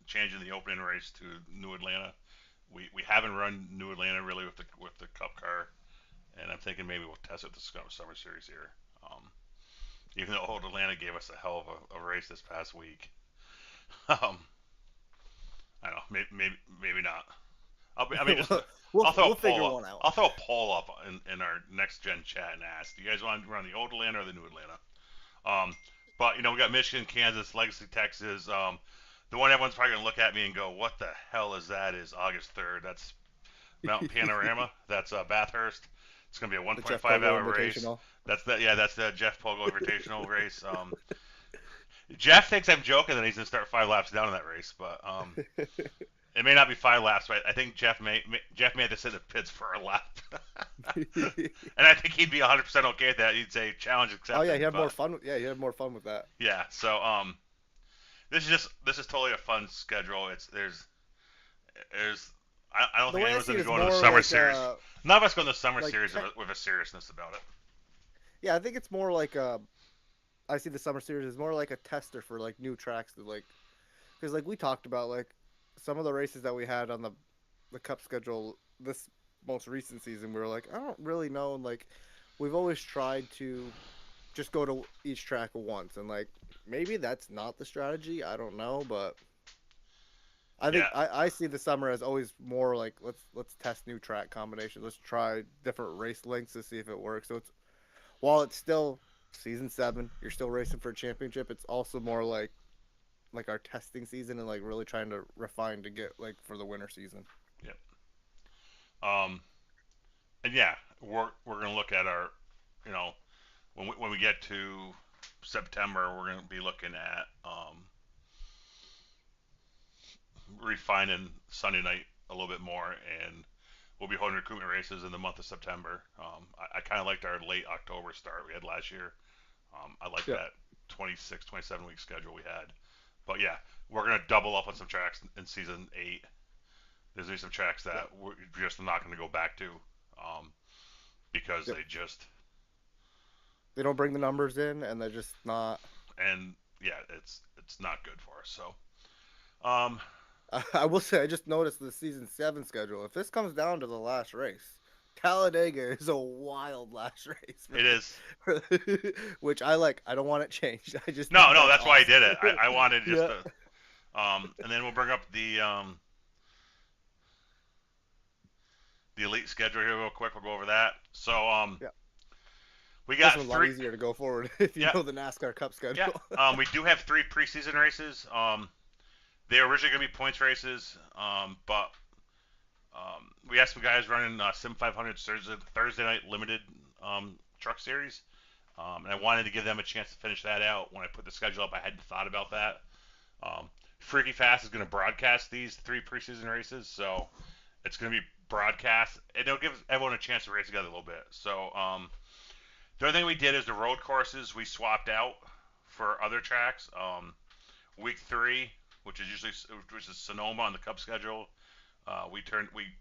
changing the opening race to New Atlanta. We haven't run New Atlanta really with the Cup car, and I'm thinking maybe we'll test it the Summer Series here. Even though Old Atlanta gave us a hell of a race this past week. um, I don't know, maybe not. I mean, just I'll throw a We'll figure poll up. one out. I'll throw a poll up in our next gen chat and ask: Do you guys want to run the Old Atlanta or the New Atlanta? But we got Michigan, Kansas, Legacy, Texas. The one everyone's probably gonna look at me and go, "What the hell is that?" Is August 3rd. That's Mountain Panorama. That's Bathurst. It's gonna be a The Jeff 1.5 Pogo hour race. Invitational. That's the Yeah, that's the Jeff Pogo Invitational race. Jeff thinks I'm joking that he's gonna start 5 laps down in that race, but it may not be 5 laps. But I think Jeff may have to sit in the pits for a lap, and I think he'd be 100% okay with that. He'd say challenge Oh yeah, accepted. you have more But fun. Yeah, you have more fun with that. yeah, so this is totally a fun schedule. There's I don't The think way I anyone's see it gonna is go into the more summer like series. None of us go into the summer like series with a seriousness about it. yeah, I think it's more like I see the summer series as more like a tester for like new tracks to like because like we talked about like some of the races that we had on the cup schedule this most recent season we were like I don't really know like we've always tried to just go to each track once, and like maybe that's not the strategy. I don't know, but I think I see the summer as always more like let's test new track combinations. Let's try different race lengths to see if it works. So it's while it's still season 7, you're still racing for a championship. It's also more like our testing season and like really trying to refine to get like for the winter season. Yep. And yeah, we're gonna look at our, you know, when we get to September, we're gonna be looking at refining Sunday night a little bit more, and we'll be holding recruitment races in the month of September. I kind of liked our late October start we had last year. I like Yep. that 26, 27 week schedule we had. But yeah, we're gonna double up on some tracks in season 8. There's gonna be some tracks that we're just not gonna go back to, because Yep. they don't bring the numbers in, and they're just not. And yeah, it's not good for us. So, um, I will say I just noticed the season 7 schedule. If this comes down to the last race, Talladega is a wild last race. It is. Which I like. I don't want it changed. I just no, that's awesome. why I did it. I wanted just to. And then we'll bring up the elite schedule here real quick. We'll go over that. So we got this one's 3. A lot easier to go forward if you know the NASCAR Cup schedule. Yeah. We do have 3 preseason races. They're originally going to be points races, but we asked some guys running Sim 500 Thursday night limited truck series, and I wanted to give them a chance to finish that out. When I put the schedule up, I hadn't thought about that. Freaky Fast is going to broadcast these 3 preseason races, so it's going to be broadcast, and it'll give everyone a chance to race together a little bit. So the other thing we did is the road courses we swapped out for other tracks. Week 3, which is Sonoma on the Cup schedule. We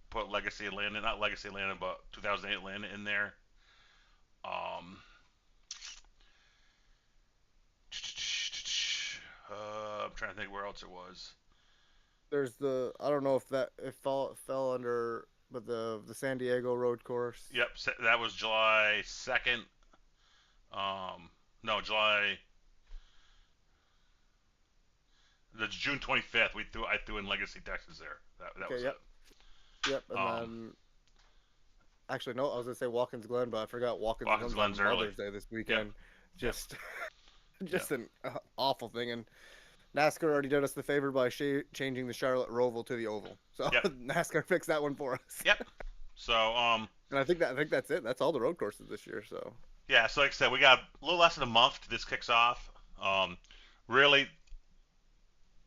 put Legacy Atlanta, not Legacy Atlanta, but 2008 Atlanta in there. I'm trying to think where else it was. There's I don't know if it fell under, but the San Diego road course. Yep, that was July 2nd. No, July. That's June 25th. I threw in Legacy, Texas there. That was yep. it. Yep, and then actually no, I was gonna say Watkins Glen, but I forgot Watkins Glen's on Mother's Day this weekend. Yep. Just an awful thing, and NASCAR already did us the favor by changing the Charlotte Roval to the Oval. So NASCAR fixed that one for us. Yep. So and I think that's it. That's all the road courses this year. So yeah. So like I said, we got a little less than a month till this kicks off. Really,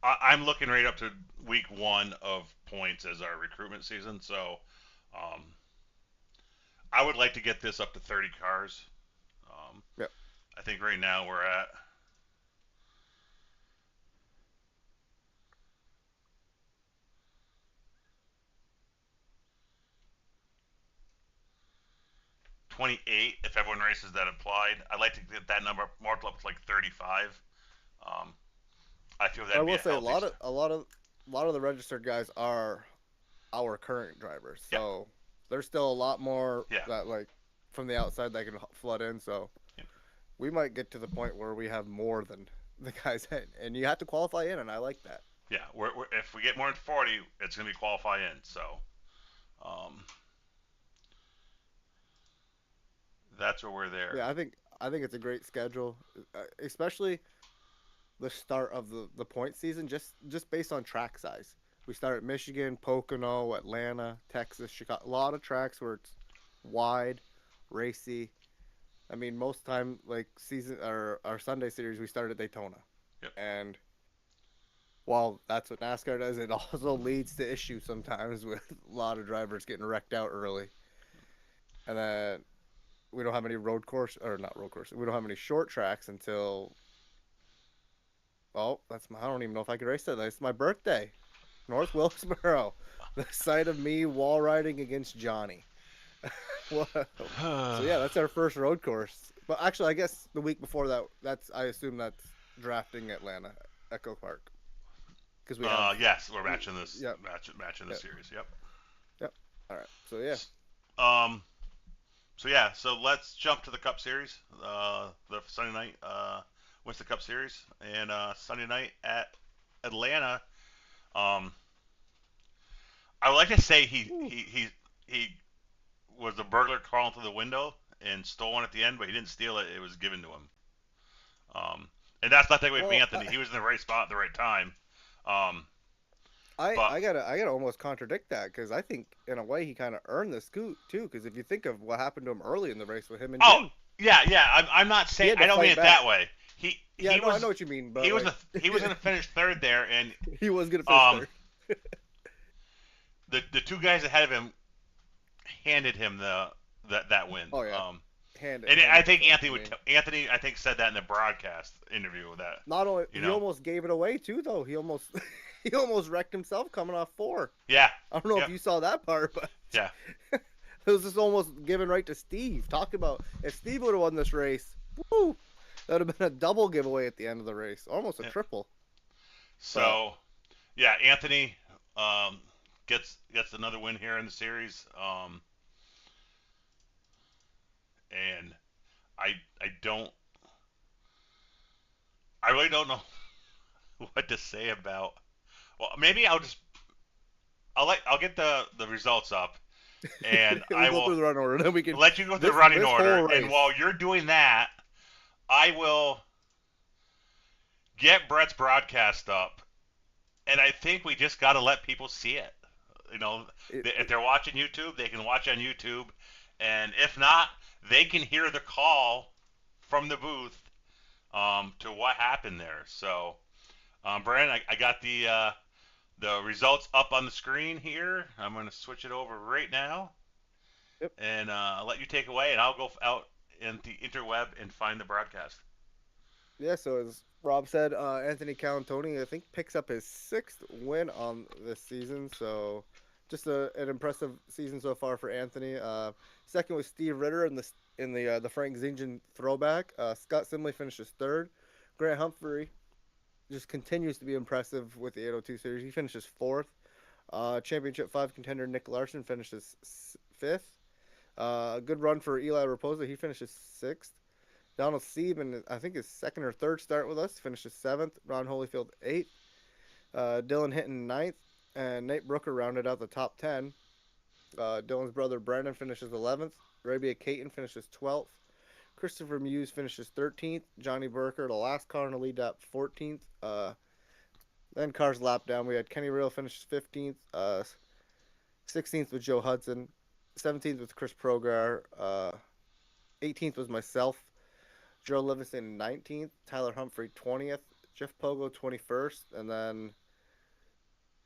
I'm looking right up to week 1 of points as our recruitment season. So I would like to get this up to 30 cars. yep. I think right now we're at. $28 if everyone races that applied. I'd like to get that number more up to like 35. I feel that. I will say a lot of the registered guys are our current drivers, so there's still a lot more that like from the outside that can flood in. So we might get to the point where we have more than the guys in, and you have to qualify in, and I like that. Yeah, if we get more than 40, it's going to be qualify in. So that's where we're there. Yeah, I think it's a great schedule, especially the start of the point season, just based on track size. We start at Michigan, Pocono, Atlanta, Texas, Chicago. A lot of tracks where it's wide, racy. I mean, most time like season or our Sunday series, we start at Daytona, and while that's what NASCAR does, it also leads to issues sometimes with a lot of drivers getting wrecked out early, and then we don't have any road course or not road course. We don't have any short tracks until. Oh, I don't even know if I could race that. It's my birthday. North Wilkesboro, the site of me wall riding against Johnny. So yeah, that's our first road course. But actually, I guess the week before that, I assume that's drafting Atlanta, Echo Park. Because we yes, we're matching this. Matching this series. Yep. All right. So yeah. So let's jump to the Cup Series, the Sunday night Winston Cup Series, and Sunday night at Atlanta. Um, I would like to say he was the burglar crawling through the window and stole one at the end, but he didn't steal it. It was given to him. And that's not taking away from Anthony. He was in the right spot at the right time. Um, I gotta almost contradict that, because I think in a way he kind of earned the scoot too. Because if you think of what happened to him early in the race with him and Jim, I'm not saying, I don't mean it that way. I know what you mean. But he was going to finish third there, and he was going to finish third. the two guys ahead of him handed him that win. Oh yeah. I think Anthony I think said that in the broadcast interview with that. Not only he almost gave it away too, though. He almost wrecked himself coming off 4. Yeah. I don't know if you saw that part, but yeah. It was just almost given right to Steve. Talk about if Steve would have won this race, woo, that would have been a double giveaway at the end of the race, almost a triple. So, Anthony gets another win here in the series. And I really don't know what to say about. Well, maybe I'll get the results up, and I will go through the run order. Then we can let you go through the running order. And while you're doing that, I will get Brett's broadcast up, and I think we just got to let people see it. If they're watching YouTube, they can watch on YouTube, and if not, they can hear the call from the booth to what happened there. So, Brandon, I got the results up on the screen here. I'm going to switch it over right now. Yep. And I'll let you take away, and I'll go out in the interweb and find the broadcast. Yeah, so as Rob said, Anthony Cantoni, I think, picks up his 6th win on this season. So just an impressive season so far for Anthony. Second was Steve Ritter in the Frank Zingen throwback. Scott Simley finishes 3rd. Grant Humphrey just continues to be impressive with the 802 series. He finishes 4th. Championship 5 contender Nick Larson finishes 5th. A good run for Eli Raposa. He finishes 6th. Donald Sieben, I think his 2nd or 3rd start with us, finishes 7th. Ron Holyfield 8th. Dylan Hinton 9th. And Nate Brooker rounded out the top 10. Dylan's brother Brandon finishes 11th. Arabia Caton finishes 12th. Christopher Muse finishes 13th. Johnny Burker, the last car in the lead lap, 14th. Then cars lap down. We had Kenny Real finishes 15th. 16th was Joe Hudson. 17th was Chris Progar. 18th was myself. Joe Livingston 19th. Tyler Humphrey 20th. Jeff Pogo 21st. And then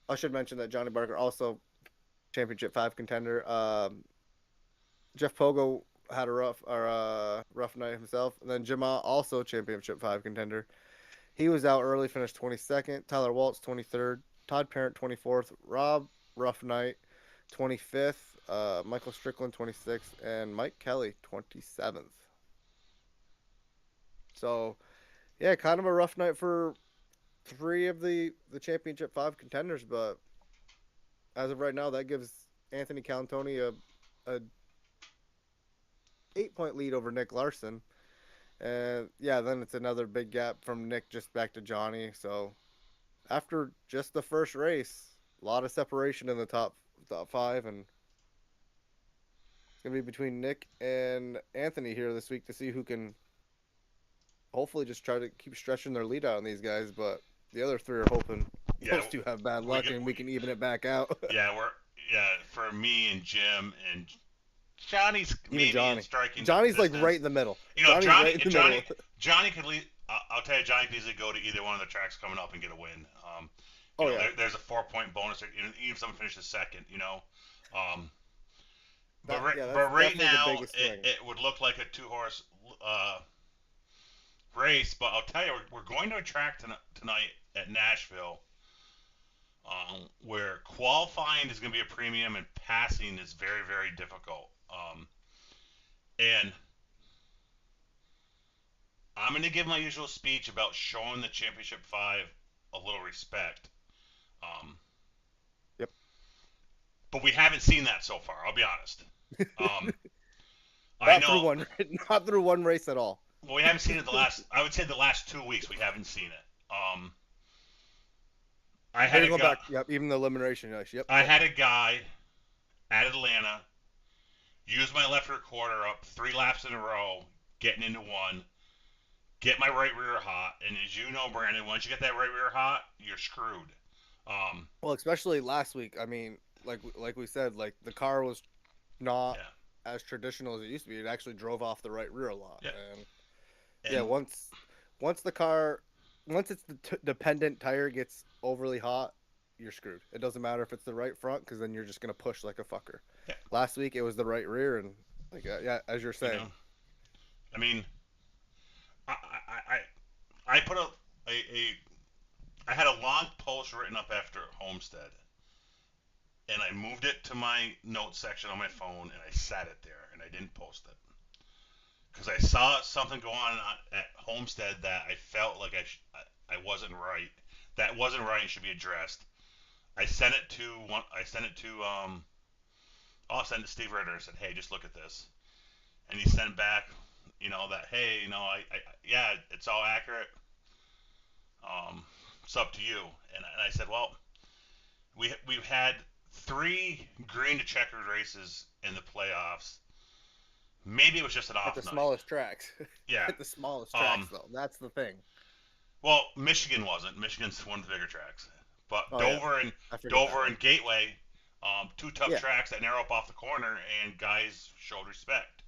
I should mention that Johnny Barker also Championship 5 contender. Jeff Pogo had a rough night himself. And then Jama, also Championship 5 contender. He was out early, finished 22nd. Tyler Waltz 23rd. Todd Parent 24th. Rob, rough night, 25th. Michael Strickland 26th. And Mike Kelly 27th. So, yeah, kind of a rough night for 3 of the Championship 5 contenders. But as of right now, that gives Anthony Cantoni a 8-point lead over Nick Larson. And yeah, then it's another big gap from Nick just back to Johnny. So after just the first race, a lot of separation in the top 5, and it's gonna be between Nick and Anthony here this week to see who can hopefully just try to keep stretching their lead out on these guys. But the other 3 are hoping those 2 have bad luck and we can even it back out. For me and Jim and Johnny's maybe in striking. Johnny's like right in the middle. Johnny could lead. I'll tell you, Johnny could easily go to either one of the tracks coming up and get a win. There's a 4-point bonus, even if someone finishes 2nd. But right now it would look like a 2-horse race. But I'll tell you, we're going to a track tonight at Nashville, where qualifying is going to be a premium and passing is very, very difficult. And I'm going to give my usual speech about showing the Championship 5 a little respect. Yep. But we haven't seen that so far, I'll be honest. I know. Not through one race at all. Well, we haven't seen it I would say the last 2 weeks we haven't seen it. I had a guy. Back, yep, even the elimination race. Yep. I had a guy at Atlanta use my left rear quarter up 3 laps in a row, getting into one, get my right rear hot, and as you know, Brandon, once you get that right rear hot, you're screwed. Well, especially last week. I mean, like we said, like the car was not as traditional as it used to be. It actually drove off the right rear a lot. Yeah. And once it's the dependent tire gets overly hot, you're screwed. It doesn't matter if it's the right front, because then you're just gonna push like a fucker. Yeah. Last week it was the right rear, and as you're saying. I mean, I put I had a long post written up after Homestead, and I moved it to my notes section on my phone, and I sat it there, and I didn't post it because I saw something go on at Homestead that I felt like I wasn't right. That wasn't right and should be addressed. I sent it to Steve Ritter and said, "Hey, just look at this," and he sent back, that, hey, yeah, it's all accurate. It's up to you. And I said, well, we've had 3 green to checkered races in the playoffs. Maybe it was just an off night. At the smallest tracks. Yeah. At the smallest tracks, though. That's the thing. Well, Michigan wasn't. Michigan's one of the bigger tracks. But Dover and Gateway, 2 tough tracks that narrow up off the corner, and guys showed respect.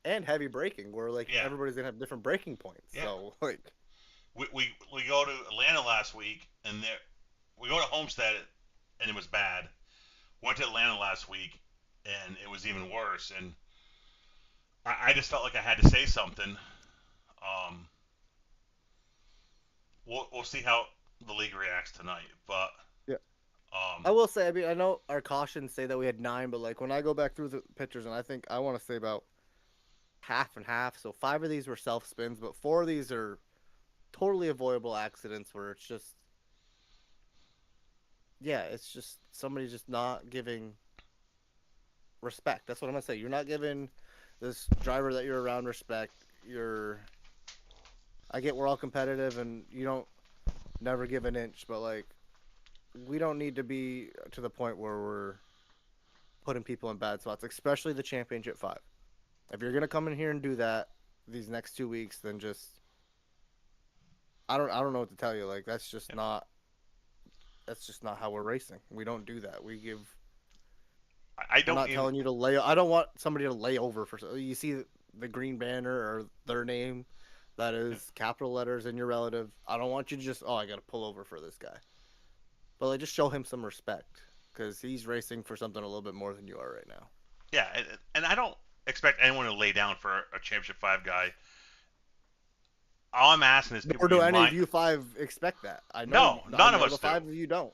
And heavy braking, where everybody's gonna have different braking points. Yeah. So we go to Atlanta last week, and we go to Homestead, and it was bad. Went to Atlanta last week, and it was even worse. And I just felt like I had to say something. We'll see how the league reacts tonight, but yeah. I will say, I mean, I know our cautions say that we had 9, but when I go back through the pictures, and I want to say about half and half. So 5 of these were self spins, but 4 of these are totally avoidable accidents where it's just, it's just somebody just not giving respect. That's what I'm gonna say. You're not giving this driver that you're around respect. I get we're all competitive and you don't never give an inch, but we don't need to be to the point where we're putting people in bad spots, especially the championship 5. If you're gonna come in here and do that these next 2 weeks, then just I don't know what to tell you. That's just not how we're racing. We don't do that. We give. I'm not telling you to lay. I don't want somebody to lay over for. You see the green banner or their name, that is capital letters in your relative. I don't want you to just I got to pull over for this guy. But just show him some respect, because he's racing for something a little bit more than you are right now. Yeah, and I don't expect anyone to lay down for a championship 5 guy. All I'm asking is, or do any of you 5 expect that? I know. No, none of us do. 5 of you don't.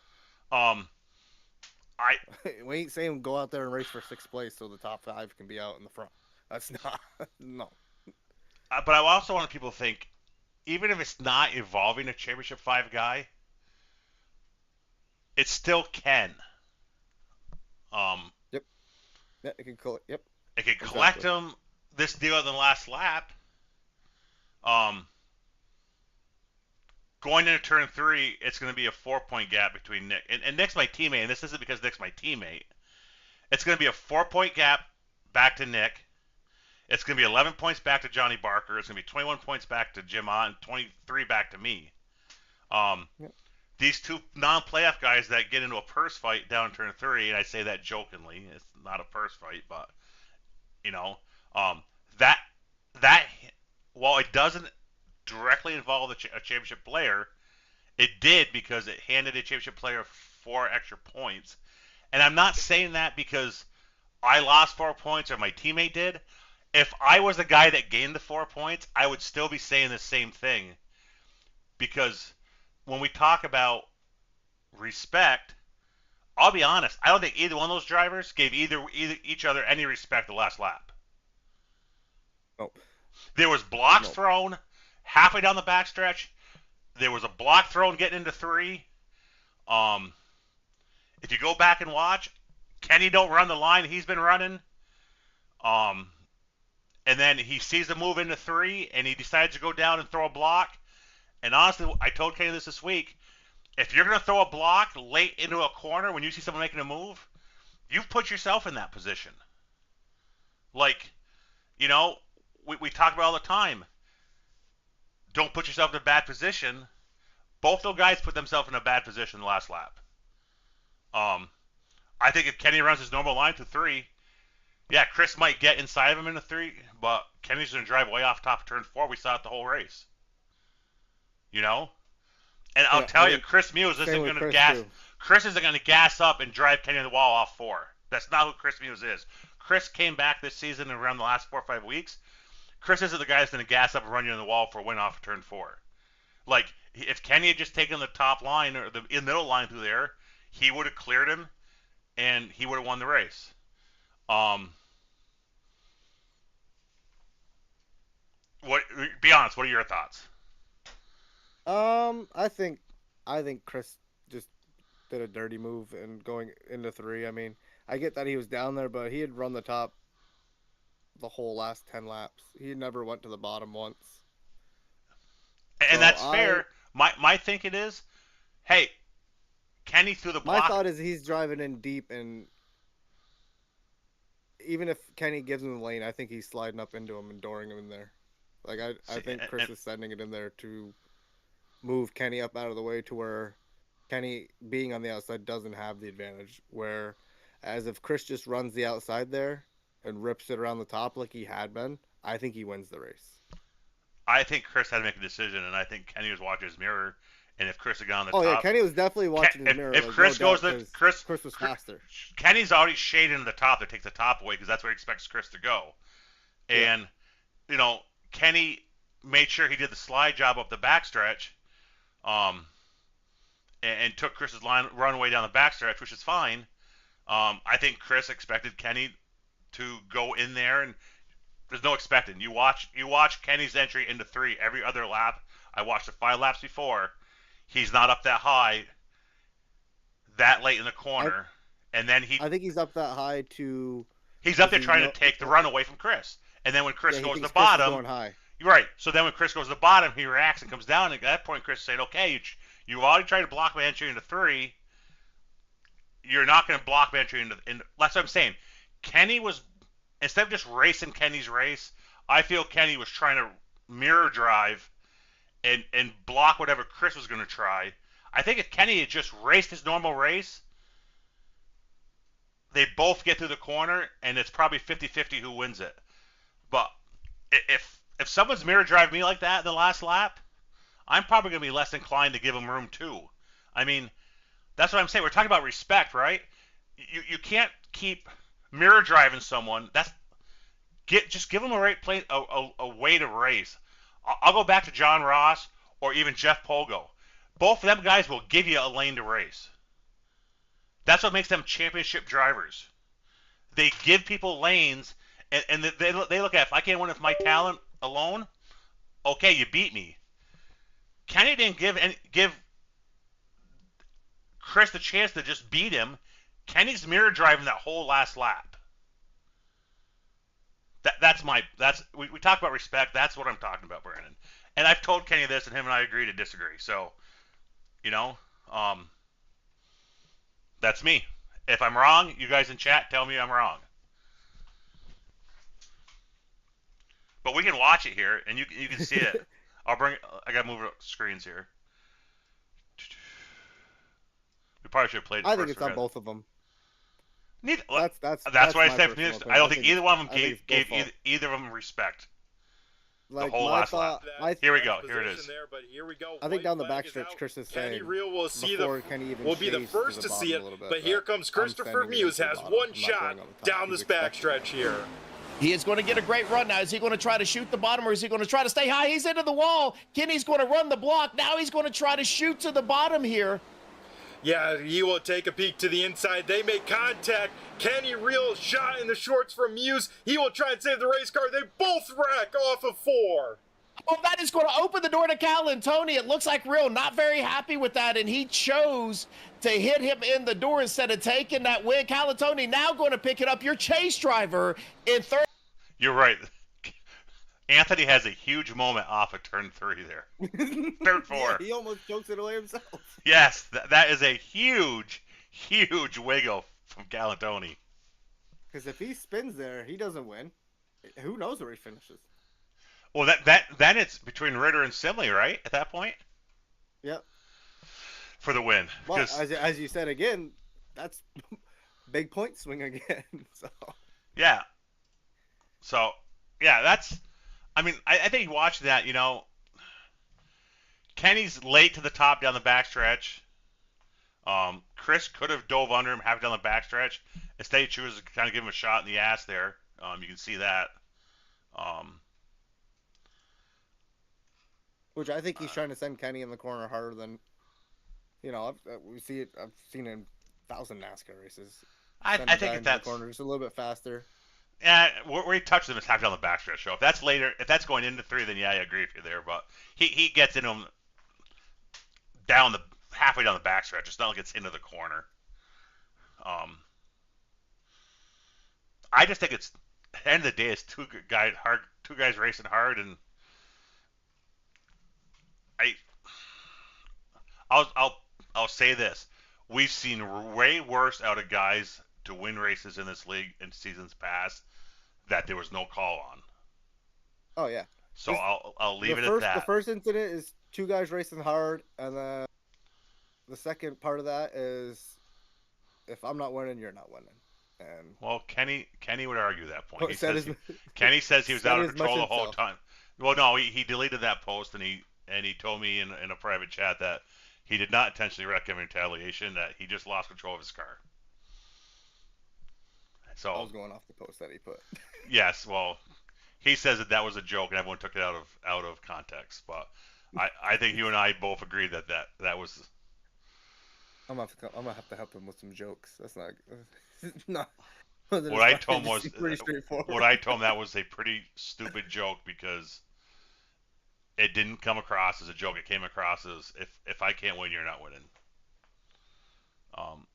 We ain't saying go out there and race for 6th place so the top 5 can be out in the front. That's not no. But I also want people to think, even if it's not involving a championship 5 guy, it still can. Yep. Yeah, it can collect. Yep. It can collect them this deal on the last lap. Going into turn 3, it's going to be a 4-point gap between Nick. And Nick's my teammate, and this isn't because Nick's my teammate. It's going to be a 4-point gap back to Nick. It's going to be 11 points back to Johnny Barker. It's going to be 21 points back to Jim Ott and 23 back to me. These 2 non-playoff guys that get into a purse fight down in turn 3, and I say that jokingly. It's not a purse fight, but, that while it doesn't directly involve a championship player, it did because it handed a championship player 4 extra points. And I'm not saying that because I lost 4 points or my teammate did. If I was the guy that gained the 4 points, I would still be saying the same thing. Because when we talk about respect, I'll be honest, I don't think either one of those drivers gave either each other any respect the last lap. Oh. There was blocks thrown halfway down the backstretch. There was a block thrown getting into 3. If you go back and watch, Kenny don't run the line he's been running. And then he sees the move into 3, and he decides to go down and throw a block. And honestly, I told Kenny this week. If you're going to throw a block late into a corner when you see someone making a move, you've put yourself in that position. Like, you know, we talk about all the time. Don't put yourself in a bad position. Both those guys put themselves in a bad position the last lap. I think if Kenny runs his normal line to 3, yeah, Chris might get inside of him in the 3, but Kenny's going to drive way off top of turn 4. We saw it the whole race. You know? And I'll tell you, Chris Muse isn't going to gas. Chris isn't going to gas up and drive Kenny to the wall off 4. That's not who Chris Muse is. Chris came back this season and around the last 4 or 5 weeks. Chris isn't the guy that's going to gas up and run you in the wall for a win off of turn 4. Like, if Kenny had just taken the top line or the middle line through there, he would have cleared him, and he would have won the race. Be honest. What are your thoughts? I think Chris just did a dirty move and going into 3. I mean, I get that he was down there, but he had run the top the whole last 10 laps. He never went to the bottom once. And so that's fair. My thinking is, hey, Kenny threw the block. My thought is he's driving in deep, and even if Kenny gives him the lane, I think he's sliding up into him and dooring him in there. Like, I think Chris is sending it in there to move Kenny up out of the way to where Kenny being on the outside doesn't have the advantage. Where, as if Chris just runs the outside there and rips it around the top like he had been, I think he wins the race. I think Chris had to make a decision, and I think Kenny was watching his mirror. And if Chris had gone on the top, yeah, Kenny was definitely watching his mirror. If Chris goes to Chris was faster. Kenny's already shaded into the top that takes the top away because that's where he expects Chris to go. And you know, Kenny made sure he did the slide job up the backstretch, and took Chris's run away down the backstretch, which is fine. I think Chris expected Kenny to go in there, and there's no expecting. You watch Kenny's entry into 3 every other lap. I watched the 5 laps before. He's not up that high that late in the corner. And then I think he's up that high to... He's up there trying to take the run away from Chris. And then when Chris goes to the bottom... Going high. You're right. So then when Chris goes to the bottom, he reacts and comes down. And at that point, Chris is saying, okay, you've already tried to block my entry into 3. You're not going to block my entry into... That's what I'm saying. Kenny was... Instead of just racing Kenny's race, I feel Kenny was trying to mirror drive and block whatever Chris was going to try. I think if Kenny had just raced his normal race, they both get through the corner, and it's probably 50-50 who wins it. But if someone's mirror drive me like that in the last lap, I'm probably going to be less inclined to give him room too. I mean, that's what I'm saying. We're talking about respect, right? You can't keep mirror driving someone. Just give them a way to race. I'll go back to John Ross or even Jeff Pogo. Both of them guys will give you a lane to race. That's what makes them championship drivers. They give people lanes, and they look at, if I can't win with my talent alone, okay, you beat me. Kenny didn't give Chris the chance to just beat him. Kenny's mirror driving that whole last lap. We talk about respect. That's what I'm talking about, Brandon. And I've told Kenny this, and him and I agree to disagree. So, you know, that's me. If I'm wrong, you guys in chat tell me I'm wrong. But we can watch it here, and you can see it. I gotta move screens here. We probably should have played it I first. think it's on both of them. That's what I said. I don't think either one of them gave either of them respect. Like the whole last lap. Here we go. Here it is. There, but here we go. I think down the backstretch, Chris is saying Kenny Real will will be the first to see it. But here comes Christopher Muse, has one shot down this backstretch here. He is going to get a great run now. Is he going to try to shoot the bottom, or is he going to try to stay high? He's into the wall. Kenny's going to run the block. Now he's going to try to shoot to the bottom here. Yeah, he will take a peek to the inside. They make contact. Kenny Real shot in the shorts from Muse. He will try and save the race car. They both wreck off of 4. Well, that is going to open the door to Tony. It looks like Real not very happy with that, and he chose to hit him in the door instead of taking that win. Tony now going to pick it up. Your chase driver in third. You're right. Anthony has a huge moment off of turn 3 there. Turn 4. Yeah, he almost chokes it away himself. Yes, that is a huge wiggle from Tony. Because if he spins there, he doesn't win. Who knows where he finishes? Well, then it's between Ritter and Simley, right? At that point. Yep. For the win. But as you said again, that's big point swing again. So. Yeah. So yeah, that's. I mean, I think watching that, Kenny's late to the top down the backstretch. Chris could have dove under him, have it down the backstretch. Instead, he chooses to kind of give him a shot in the ass there. You can see that. Which I think he's trying to send Kenny in the corner harder than, we see it. I've seen it in 1,000 NASCAR races. I think that's the corner just a little bit faster. Yeah, where he touches him is half down the backstretch. So if that's later, if that's going into 3, then yeah, I agree with you there. But he gets into him halfway down the backstretch. It's not like it's into the corner. I just think it's at the end of the day, it's two guys racing hard, and I'll say this: we've seen way worse out of guys to win races in this league in seasons past that there was no call on. Oh yeah. So I'll leave it at that. The first incident is 2 guys racing hard, and then the second part of that is if I'm not winning, you're not winning. And well, Kenny would argue that point. Kenny says he was out of control the whole time. Well, no, he deleted that post, and he told me in a private chat that he did not intentionally wreck him in retaliation, that he just lost control of his car. So I was going off the post that he put. Yes, well, he says that was a joke, and everyone took it out of context. But I think you and I both agree that was. I'm gonna have to help him with some jokes. That's not. not what I told him was pretty straightforward. What I told him that was a pretty stupid joke because it didn't come across as a joke. It came across as if I can't win, you're not winning.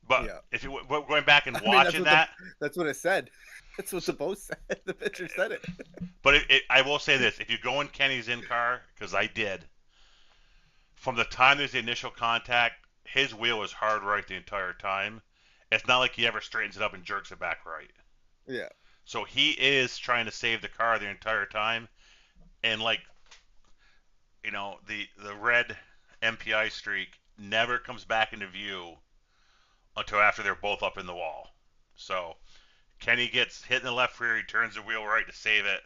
But yeah. If you going back and watching that's what it said. That's what the post said. The picture said it. But I will say this: if you go in Kenny's in car, because I did, from the time there's the initial contact, his wheel is hard right the entire time. It's not like he ever straightens it up and jerks it back right. Yeah. So he is trying to save the car the entire time, and the red MPI streak never comes back into view until after they're both up in the wall. So Kenny gets hit in the left rear, he turns the wheel right to save it,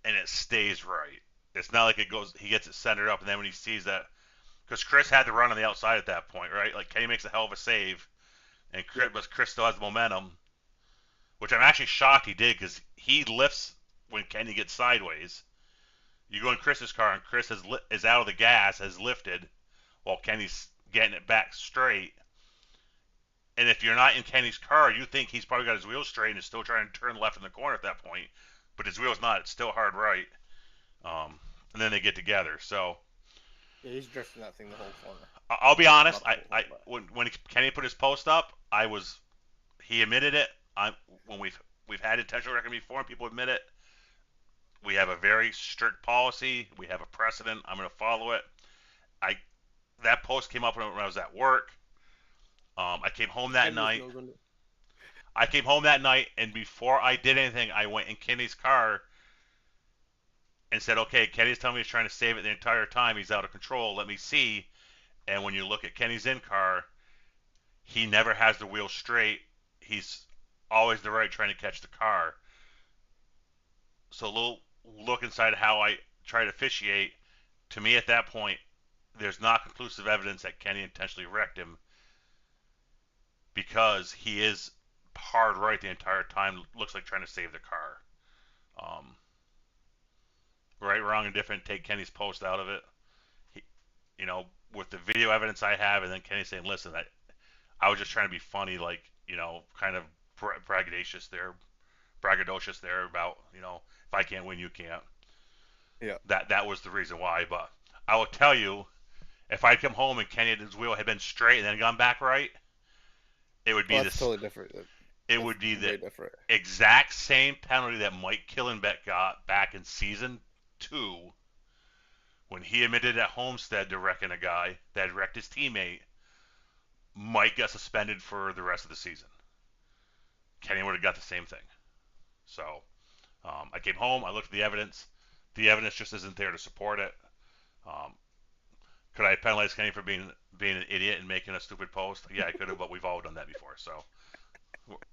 and it stays right. It's not like he gets it centered up, and then when he sees that, because Chris had to run on the outside at that point, right? Like Kenny makes a hell of a save, and Chris still has the momentum, which I'm actually shocked he did, because he lifts when Kenny gets sideways. You go in Chris's car, and Chris is out of the gas, has lifted, while Kenny's getting it back straight. And if you're not in Kenny's car, you think he's probably got his wheels straight and is still trying to turn left in the corner at that point. But his wheel's not. It's still hard right. And then they get together. So yeah, he's drifting that thing the whole corner. I'll be honest. When Kenny put his post up, he admitted it. When we've had intentional wrecking before and people admit it, we have a very strict policy. We have a precedent. I'm going to follow it. That post came up when I was at work. I came home that night. And before I did anything, I went in Kenny's car and said, okay, Kenny's telling me he's trying to save it the entire time. He's out of control. Let me see. And when you look at Kenny's in-car, he never has the wheel straight. He's always the right trying to catch the car. So a little look inside how I try to officiate. To me, at that point, there's not conclusive evidence that Kenny intentionally wrecked him, because he is hard right the entire time, looks like trying to save the car. Right, wrong, and different, take Kenny's post out of it. With the video evidence I have, and then Kenny saying, listen, I was just trying to be funny, kind of braggadocious there about, if I can't win, you can't. Yeah. That was the reason why. But I will tell you, if I'd come home and Kenny's wheel had been straight and then gone back right, it would be totally different. It would be the different. exact same penalty that Mike Killenbeck got back in season 2 when he admitted at Homestead to wrecking a guy that had wrecked his teammate. Mike got suspended for the rest of the season. Kenny would have got the same thing. So I came home, I looked at the evidence. The evidence just isn't there to support it. Could I penalize Kenny for being an idiot and making a stupid post? Yeah, I could have, but we've all done that before. So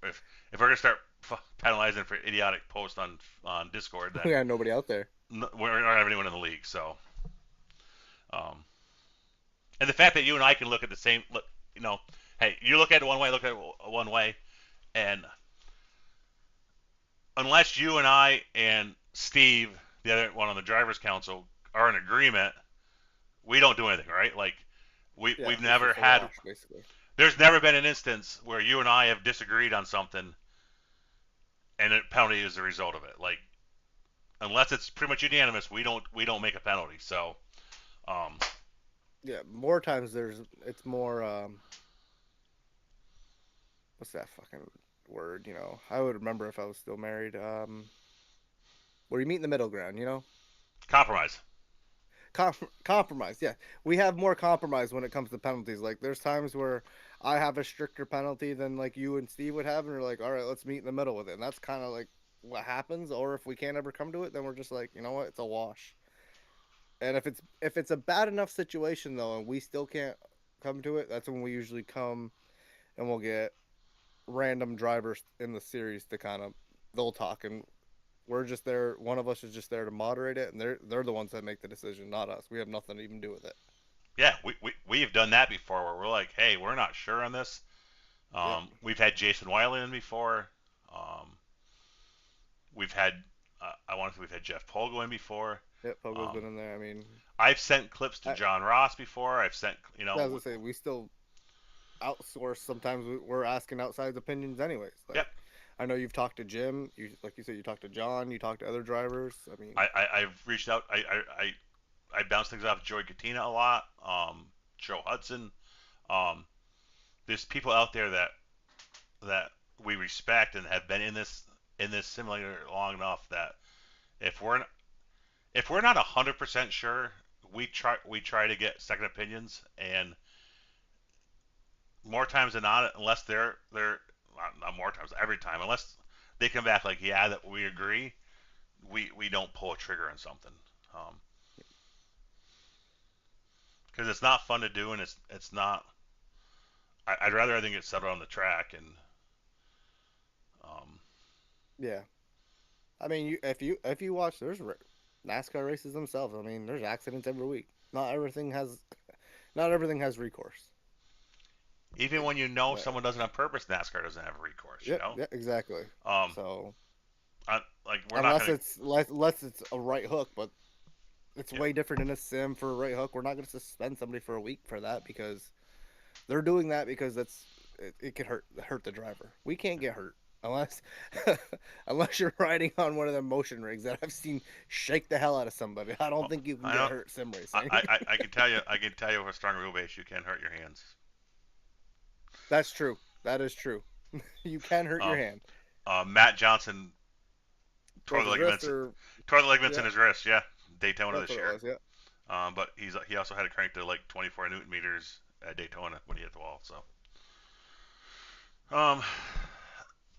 if we're gonna start penalizing for idiotic posts on Discord, then we got nobody out there. We don't have anyone in the league. So, and the fact that you and I can look at the same look, hey, you look at it one way, I look at it one way, and unless you and I and Steve, the other one on the drivers' council, are in agreement, we don't do anything, right? Like we've never had. Wash, basically. There's never been an instance where you and I have disagreed on something, and a penalty is the result of it. Like, unless it's pretty much unanimous, we don't make a penalty. So, yeah, more times it's more what's that fucking word? I would remember if I was still married. Where you meet in the middle ground, Compromise. Compromise, yeah. We have more compromise when it comes to penalties. Like, there's times where I have a stricter penalty than like you and Steve would have, and we're like, all right, let's meet in the middle with it. And that's kind of like what happens. Or if we can't ever come to it, then we're just like, you know what, it's a wash. And if it's a bad enough situation though, and we still can't come to it, that's when we usually come, and we'll get random drivers in the series to they'll talk, and we're just there. One of us is just there to moderate it, and they're the ones that make the decision, not us. We have nothing to even do with it. Yeah, we've done that before, where we're like, hey, we're not sure on this. We've had Jason Wiley in before. We've had we've had Jeff Pogo in before. Yeah, Pogo's been in there. I mean, I've sent clips to John Ross before. I've sent, I was gonna say, we still outsource. Sometimes we're asking outside opinions, anyways. Like, yep. I know you've talked to Jim. Like you said, you talked to John. You talked to other drivers. I mean, I've reached out. I bounce things off Joey Katina a lot. Joe Hudson. There's people out there that we respect and have been in this simulator long enough that if we're not 100% sure, we try to get second opinions, and more times than not, unless they're not more times, every time, unless they come back like, yeah, that we agree, we don't pull a trigger on something. Because it's not fun to do, and it's not. I'd rather everything get settled on the track, and yeah. I mean, if you watch, there's NASCAR races themselves. I mean, there's accidents every week. Not everything has recourse. Even when someone does it on purpose, NASCAR doesn't have recourse. Yeah, exactly. So, we're unless it's a right hook, but it's way different in a sim for a right hook. We're not going to suspend somebody for a week for that, because they're doing that because it could hurt the driver. We can't get hurt unless you're riding on one of them motion rigs that I've seen shake the hell out of somebody. I don't think you can get hurt sim racing. I can tell you with a strong wheelbase, you can hurt your hands. That's true. That is true. You can hurt your hand. Matt Johnson tore the ligaments in his wrist. Yeah, Daytona this year. But he also had it cranked to like 24 Newton meters at Daytona when he hit the wall. So,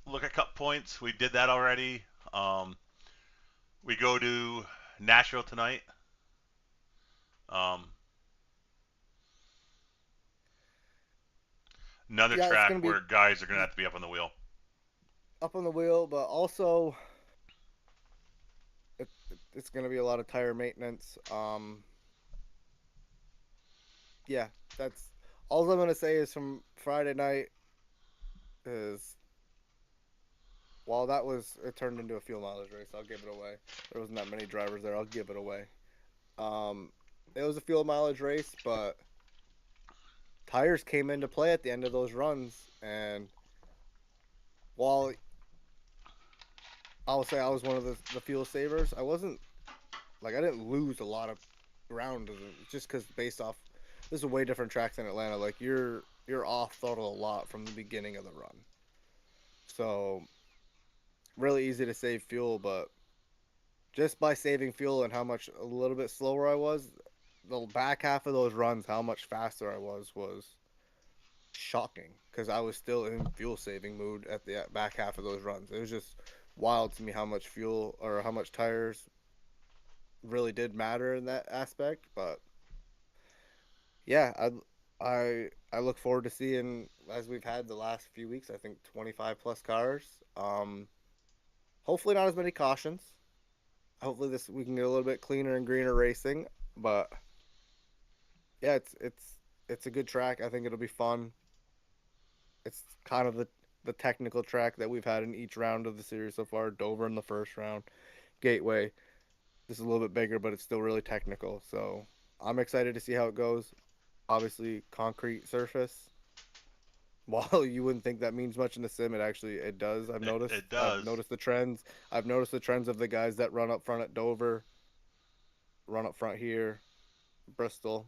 look at cup points. We did that already. We go to Nashville tonight. Another track where guys are going to have to be up on the wheel. Up on the wheel, but also it's going to be a lot of tire maintenance. Yeah, that's all I'm going to say is from Friday night is, while it turned into a fuel mileage race, I'll give it away. There wasn't that many drivers there. I'll give it away. It was a fuel mileage race, but tires came into play at the end of those runs, and while I'll say I was one of the fuel savers, I wasn't like I didn't lose a lot of ground just because based off this is a way different track than Atlanta. Like you're off throttle a lot from the beginning of the run, so really easy to save fuel. But just by saving fuel and how much a little bit slower I was, the back half of those runs, how much faster I was shocking because I was still in fuel saving mood at the back half of those runs. It was just wild to me how much fuel or how much tires really did matter in that aspect. But yeah, I look forward to seeing, as we've had the last few weeks, I think 25 plus cars. Hopefully not as many cautions. Hopefully we can get a little bit cleaner and greener racing. But yeah, it's a good track. I think it'll be fun. It's kind of the technical track that we've had in each round of the series so far. Dover in the first round, Gateway. This is a little bit bigger, but it's still really technical. So I'm excited to see how it goes. Obviously, concrete surface. While you wouldn't think that means much in the sim, it does. I've noticed. It does. I've noticed the trends. I've noticed the trends of the guys that run up front at Dover, run up front here, Bristol.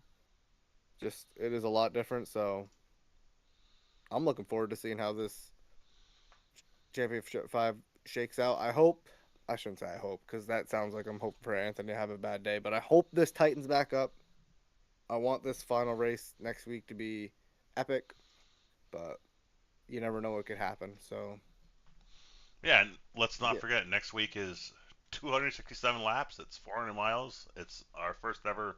Just it is a lot different. So I'm looking forward to seeing how this Championship 5 shakes out. I shouldn't say I hope, because that sounds like I'm hoping for Anthony to have a bad day, but I hope this tightens back up. I want this final race next week to be epic, but you never know what could happen. So yeah, and let's not forget, next week is 267 laps. It's 400 miles. It's our first ever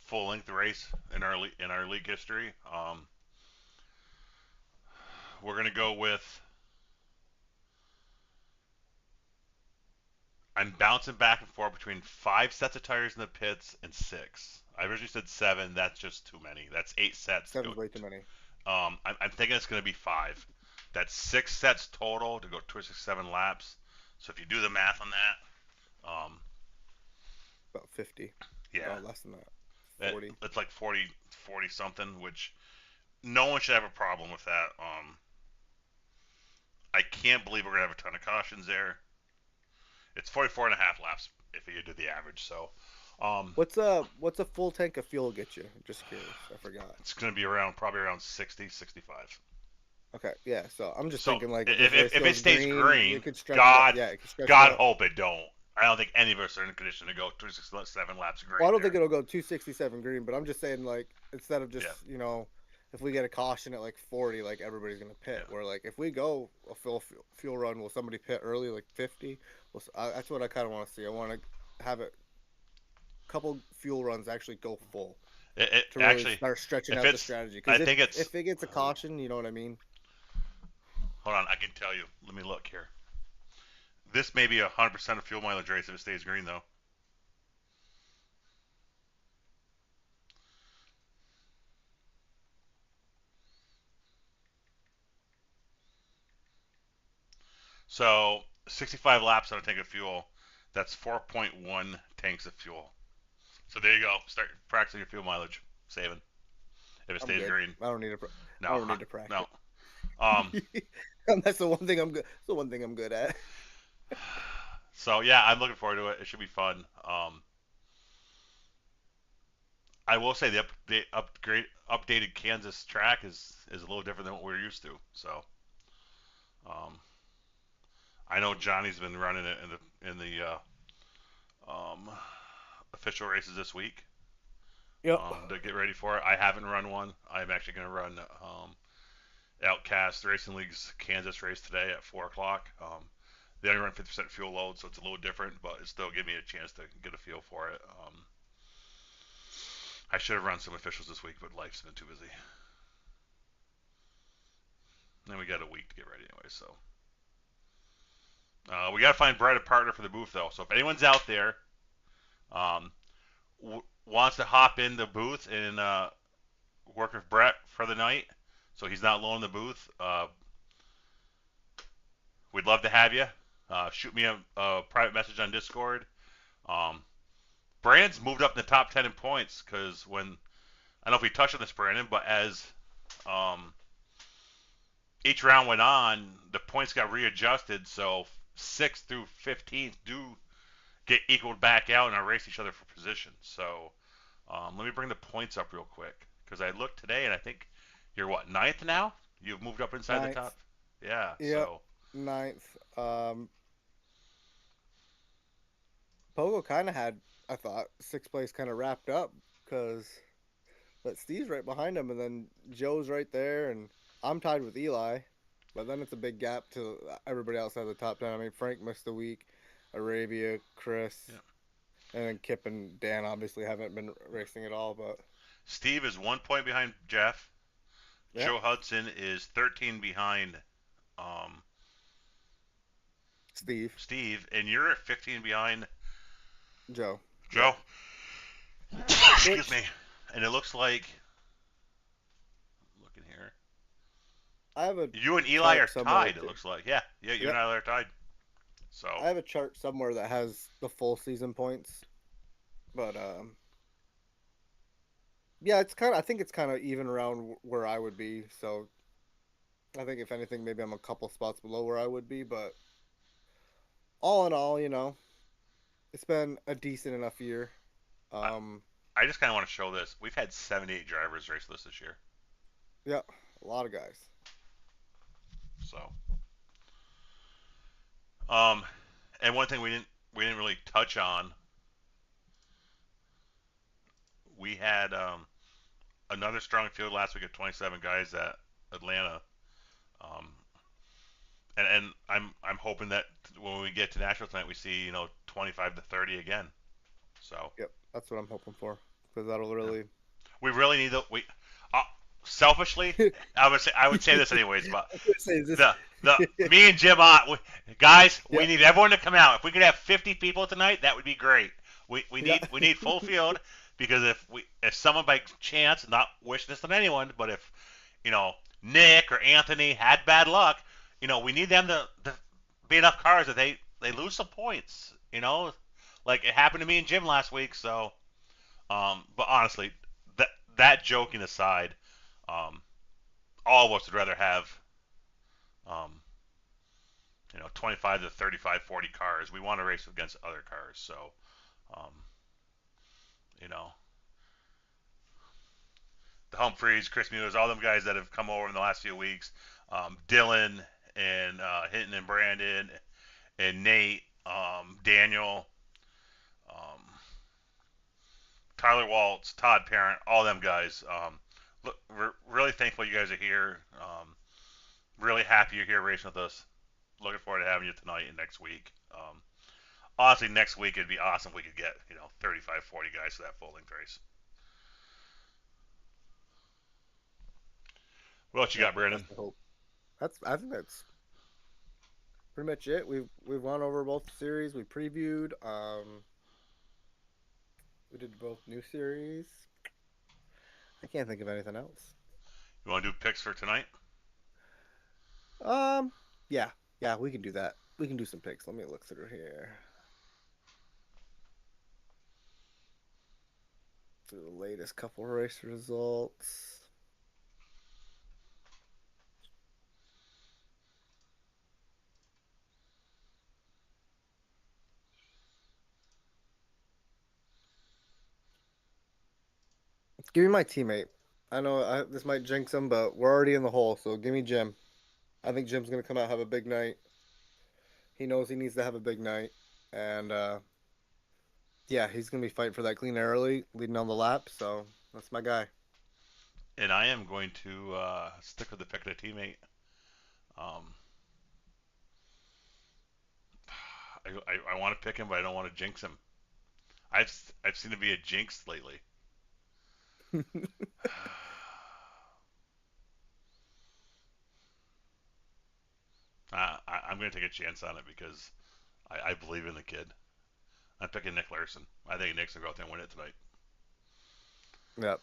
full-length race in our league history. We're gonna go with. I'm bouncing back and forth between 5 sets of tires in the pits and 6. I originally said 7. That's just too many. That's 8 sets. 7's way too many. I'm thinking it's going to be 5. That's 6 sets total to go 267 laps. So if you do the math on that, about 50. Yeah, less than that. 40. It's like 40 something, which no one should have a problem with that. I can't believe we're going to have a ton of cautions there. It's 44 and a half laps if you do the average. So, what's a full tank of fuel get you? Just curious. I forgot. It's going to be probably around 60, 65. Okay, yeah. So I'm just thinking like if it stays green, God hope it don't. I don't think any of us are in a condition to go 267 laps green. Well, I don't think it'll go 267 green, but I'm just saying like instead of just if we get a caution at like 40, like everybody's gonna pit. Where like if we go a fuel run, will somebody pit early like 50? That's what I kind of want to see. I want to have a couple fuel runs actually go full to really actually start stretching out the strategy. Because if it gets a caution, you know what I mean. Hold on, I can tell you. Let me look here. This may be 100% of fuel mileage race if it stays green, though. So 65 laps on a tank of fuel. That's 4.1 tanks of fuel. So there you go. Start practicing your fuel mileage saving. If it stays green. I don't need to. No, I don't need to practice. No. That's the one thing I'm good. That's the one thing I'm good at. So yeah, I'm looking forward to it. It should be fun. I will say the updated Kansas track is a little different than what we're used to. So, I know Johnny's been running it in the official races this week. Yep. To get ready for it. I haven't run one. I'm actually going to run Outcast Racing League's Kansas race today at 4 o'clock. They only run 50% fuel load, so it's a little different, but it still gave me a chance to get a feel for it. I should have run some officials this week, but life's been too busy. And we got a week to get ready anyway, so. We got to find Brett a partner for the booth, though. So if anyone's out there wants to hop in the booth and work with Brett for the night, so he's not alone in the booth, we'd love to have you. Shoot me a private message on Discord. Brandon's moved up in the top 10 in points because I don't know if we touched on this, Brandon, but as each round went on, the points got readjusted, so 6th through 15th do get equaled back out and are race each other for position. So let me bring the points up real quick because I looked today and I think you're what, ninth now? You've moved up inside the top. Yeah. Yep. So Ninth. Pogo kind of had, I thought, sixth place kind of wrapped up because but Steve's right behind him, and then Joe's right there, and I'm tied with Eli, but then it's a big gap to everybody else out of the top 10. I mean, Frank missed a week, Arabia, Chris, and then Kip and Dan obviously haven't been racing at all. But Steve is 1 point behind Jeff. Yep. Joe Hudson is 13 behind Steve, and you're at 15 behind Joe. Excuse me. And it looks like, looking here, you and Eli are tied. It looks like, you and Eli are tied. So I have a chart somewhere that has the full season points, but yeah, it's kind of. I think it's kind of even around where I would be. So I think if anything, maybe I'm a couple spots below where I would be, but all in all, it's been a decent enough year. I just kind of want to show this. We've had 78 drivers race this year. Yeah, a lot of guys. So, and one thing we didn't really touch on. We had another strong field last week of 27 guys at Atlanta. And I'm hoping that when we get to Nashville tonight, we see 25 to 30 again. So yep, that's what I'm hoping for because that'll really. We really need selfishly, I would say this anyways, but me and Jim guys, we need everyone to come out. If we could have 50 people tonight, that would be great. We need full field because if someone by chance, not wishing this on anyone, but if Nick or Anthony had bad luck, we need them to be enough cars that they lose some points, like it happened to me and Jim last week. So, but honestly, that joking aside, all of us would rather have 25 to 35, 40 cars. We want to race against other cars. So, the Humphreys, Chris Muellers, all them guys that have come over in the last few weeks, Dylan and Hinton and Brandon and Nate, Daniel, Tyler Waltz, Todd Parent, all them guys. Look, we're really thankful you guys are here. Really happy you're here racing with us. Looking forward to having you tonight and next week. Honestly, next week it'd be awesome if we could get 35, 40 guys to that full length race. What else you got, Brandon? I think that's pretty much it. We've gone over both series. We previewed. We did both new series. I can't think of anything else. You want to do picks for tonight? Yeah, we can do that. We can do some picks. Let me look through here. Through the latest couple race results. Give me my teammate. I know this might jinx him, but we're already in the hole, so give me Jim. I think Jim's going to come out and have a big night. He knows he needs to have a big night. And, he's going to be fighting for that clean air early, leading on the lap, so that's my guy. And I am going to stick with the pick of the teammate. I want to pick him, but I don't want to jinx him. I've seen him be a jinx lately. I'm going to take a chance on it because I believe in the kid. I'm picking Nick Larson. I think Nick's going to go out there and win it tonight. Yep.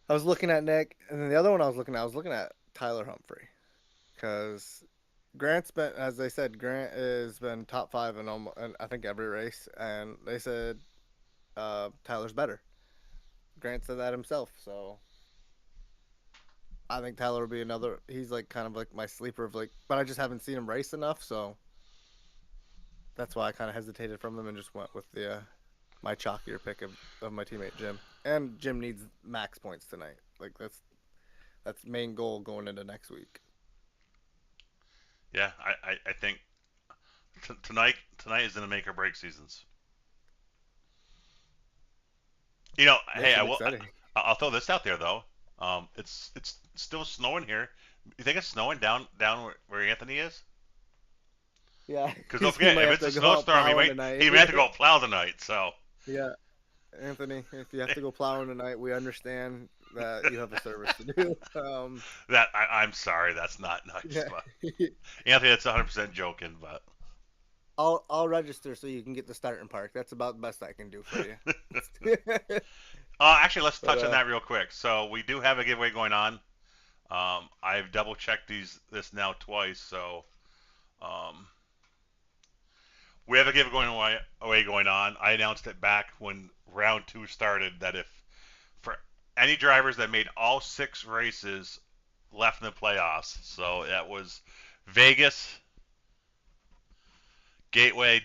I was looking at Nick, and then the other one I was looking at Tyler Humphrey. Because Grant's been, as they said, Grant has been top 5 in I think every race, and they said Tyler's better. Grant said that himself, so I think Tyler will be another. He's like kind of like my sleeper of but I just haven't seen him race enough, so that's why I kind of hesitated from them and just went with the my chalkier pick of my teammate Jim. And Jim needs max points tonight. Like that's main goal going into next week. Yeah, I think tonight is gonna make or break seasons. You know, hey, I'll throw this out there though. It's still snowing here. You think it's snowing down where Anthony is? Yeah. Because don't forget, if it's a snowstorm, he might have to go plow tonight. So. Yeah, Anthony, if you have to go plowing tonight, we understand that you have a service to do. I'm sorry, that's not nice. Yeah. But Anthony, that's 100% joking, but. I'll register so you can get the starting park. That's about the best I can do for you. Actually, let's touch on that real quick. So we do have a giveaway going on. I've double checked this now twice, so we have a giveaway going on. I announced it back when round 2 started that if for any drivers that made all 6 races left in the playoffs, so that was Vegas, Gateway,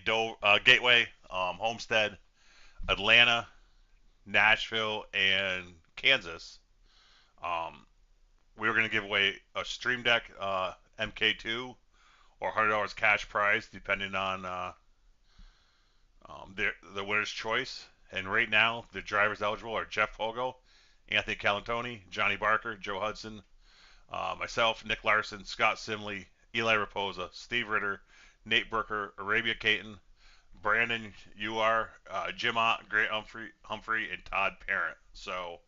Homestead, Atlanta, Nashville, and Kansas. We were going to give away a Stream Deck MK2 or $100 cash prize, depending on the winner's choice. And right now, the drivers eligible are Jeff Pogo, Anthony Calantoni, Johnny Barker, Joe Hudson, myself, Nick Larson, Scott Simley, Eli Raposa, Steve Ritter, Nate Brooker, Arabia Caton, Brandon UR, Jim Ott, Grant Humphrey, and Todd Parent. So,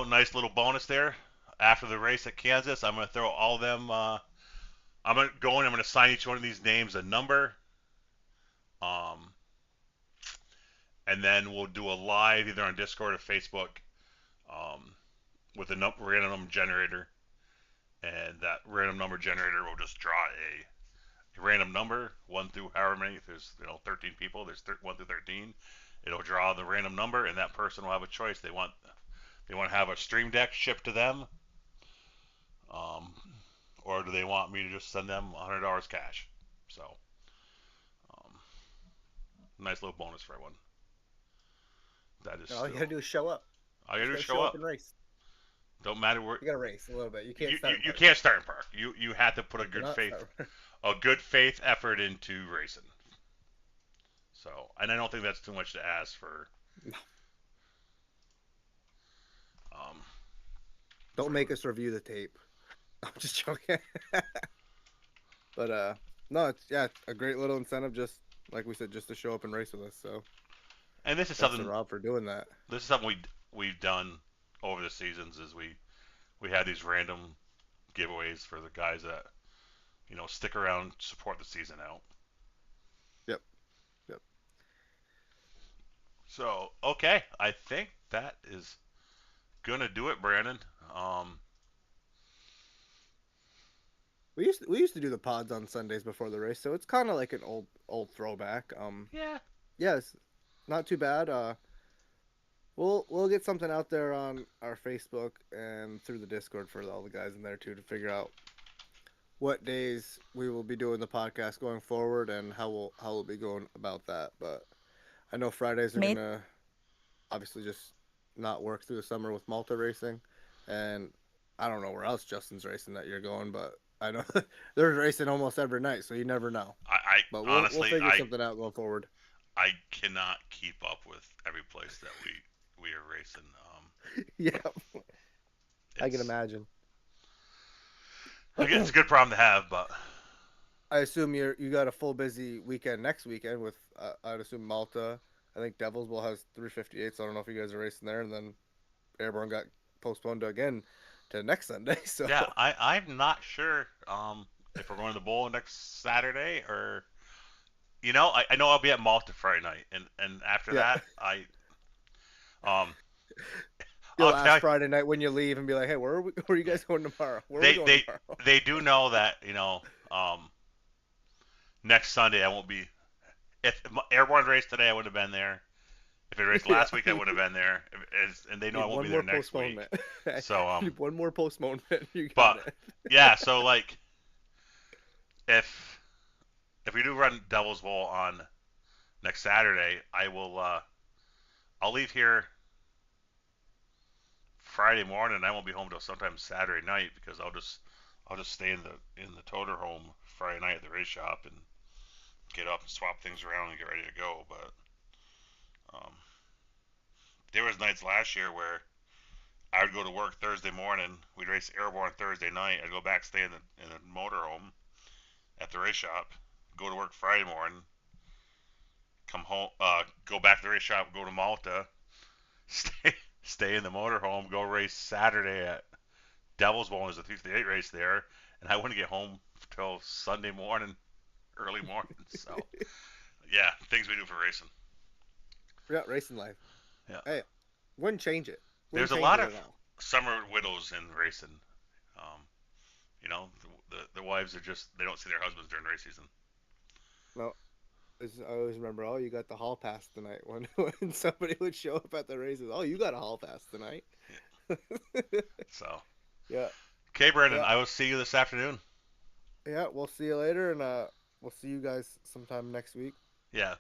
nice little bonus there. After the race at Kansas, I'm going to throw all of them. I'm going to assign each one of these names a number. And then we'll do a live either on Discord or Facebook with a random number generator. And that random number generator will just draw a random number, 1 through however many. If there's 13 people, there's 1 through 13. It'll draw the random number, and that person will have a choice. They want to have a Stream Deck shipped to them, or do they want me to just send them $100 cash? So, nice little bonus for everyone. That is. All you gotta do is show up. All you gotta do is show up and race. Don't matter where. You gotta race a little bit. You can't start. You can't start in park. You have to put a good faith effort into racing. So, and I don't think that's too much to ask for. No. Don't make us review the tape. I'm just joking. But no, it's a great little incentive. Just like we said, just to show up and race with us. So. And this is something Rob for doing that. This is something we've done over the seasons. Is we had these random giveaways for the guys that stick around, support the season out. Yep. So okay, I think that is gonna do it, Brandon. We used to do the pods on Sundays before the race, so it's kind of like an old throwback. Yeah, it's not too bad. We'll get something out there on our Facebook and through the Discord for all the guys in there too to figure out what days we will be doing the podcast going forward and how we'll be going about that. But I know Fridays are gonna obviously just not work through the summer with Malta racing, and I don't know where else Justin's racing that you're going, but I know they're racing almost every night, so you never know. But honestly, we'll figure something out going forward. I cannot keep up with every place that we are racing. Yeah, I can imagine. It's a good problem to have, but I assume you got a full busy weekend next weekend with I'd assume Malta. I think Devilsville has 358, so I don't know if you guys are racing there, and then Airborne got postponed again to next Sunday. So yeah, I'm not sure if we're going to the bowl next Saturday or I know I'll be at Malta Friday night, and after that You'll ask Friday night when you leave and be like, hey, where are you guys going tomorrow? They do know that next Sunday I won't be. If Airborne raced today, I would have been there. If it raced last week, I would have been there. And they know I won't be there next week. So one more postponement. You got but it. Yeah, so like if we do run Devil's Bowl on next Saturday, I'll leave here Friday morning. And I won't be home till sometime Saturday night because I'll just stay in the toter home Friday night at the race shop and get up and swap things around and get ready to go. But there was nights last year where I would go to work Thursday morning. We'd race Airborne Thursday night. I'd go back, stay in the motorhome at the race shop, go to work Friday morning, come home, go back to the race shop, go to Malta, stay in the motorhome, go race Saturday at Devil's Bowl. There's a 358 race there, and I wouldn't get home till Sunday morning, early morning. So, yeah, things we do for racing. Yeah, racing life. Yeah. Hey, wouldn't change it. There's a lot of summer widows in racing. You know, the wives are they don't see their husbands during race season. No, I always remember, you got the hall pass tonight. When somebody would show up at the races, you got a hall pass tonight. Yeah. So. Yeah. Okay, Brandon, I will see you this afternoon. Yeah, we'll see you later, and we'll see you guys sometime next week. Yeah.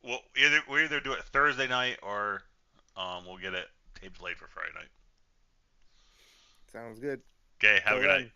We'll either do it Thursday night or we'll get it taped late for Friday night. Sounds good. Okay, have a good night.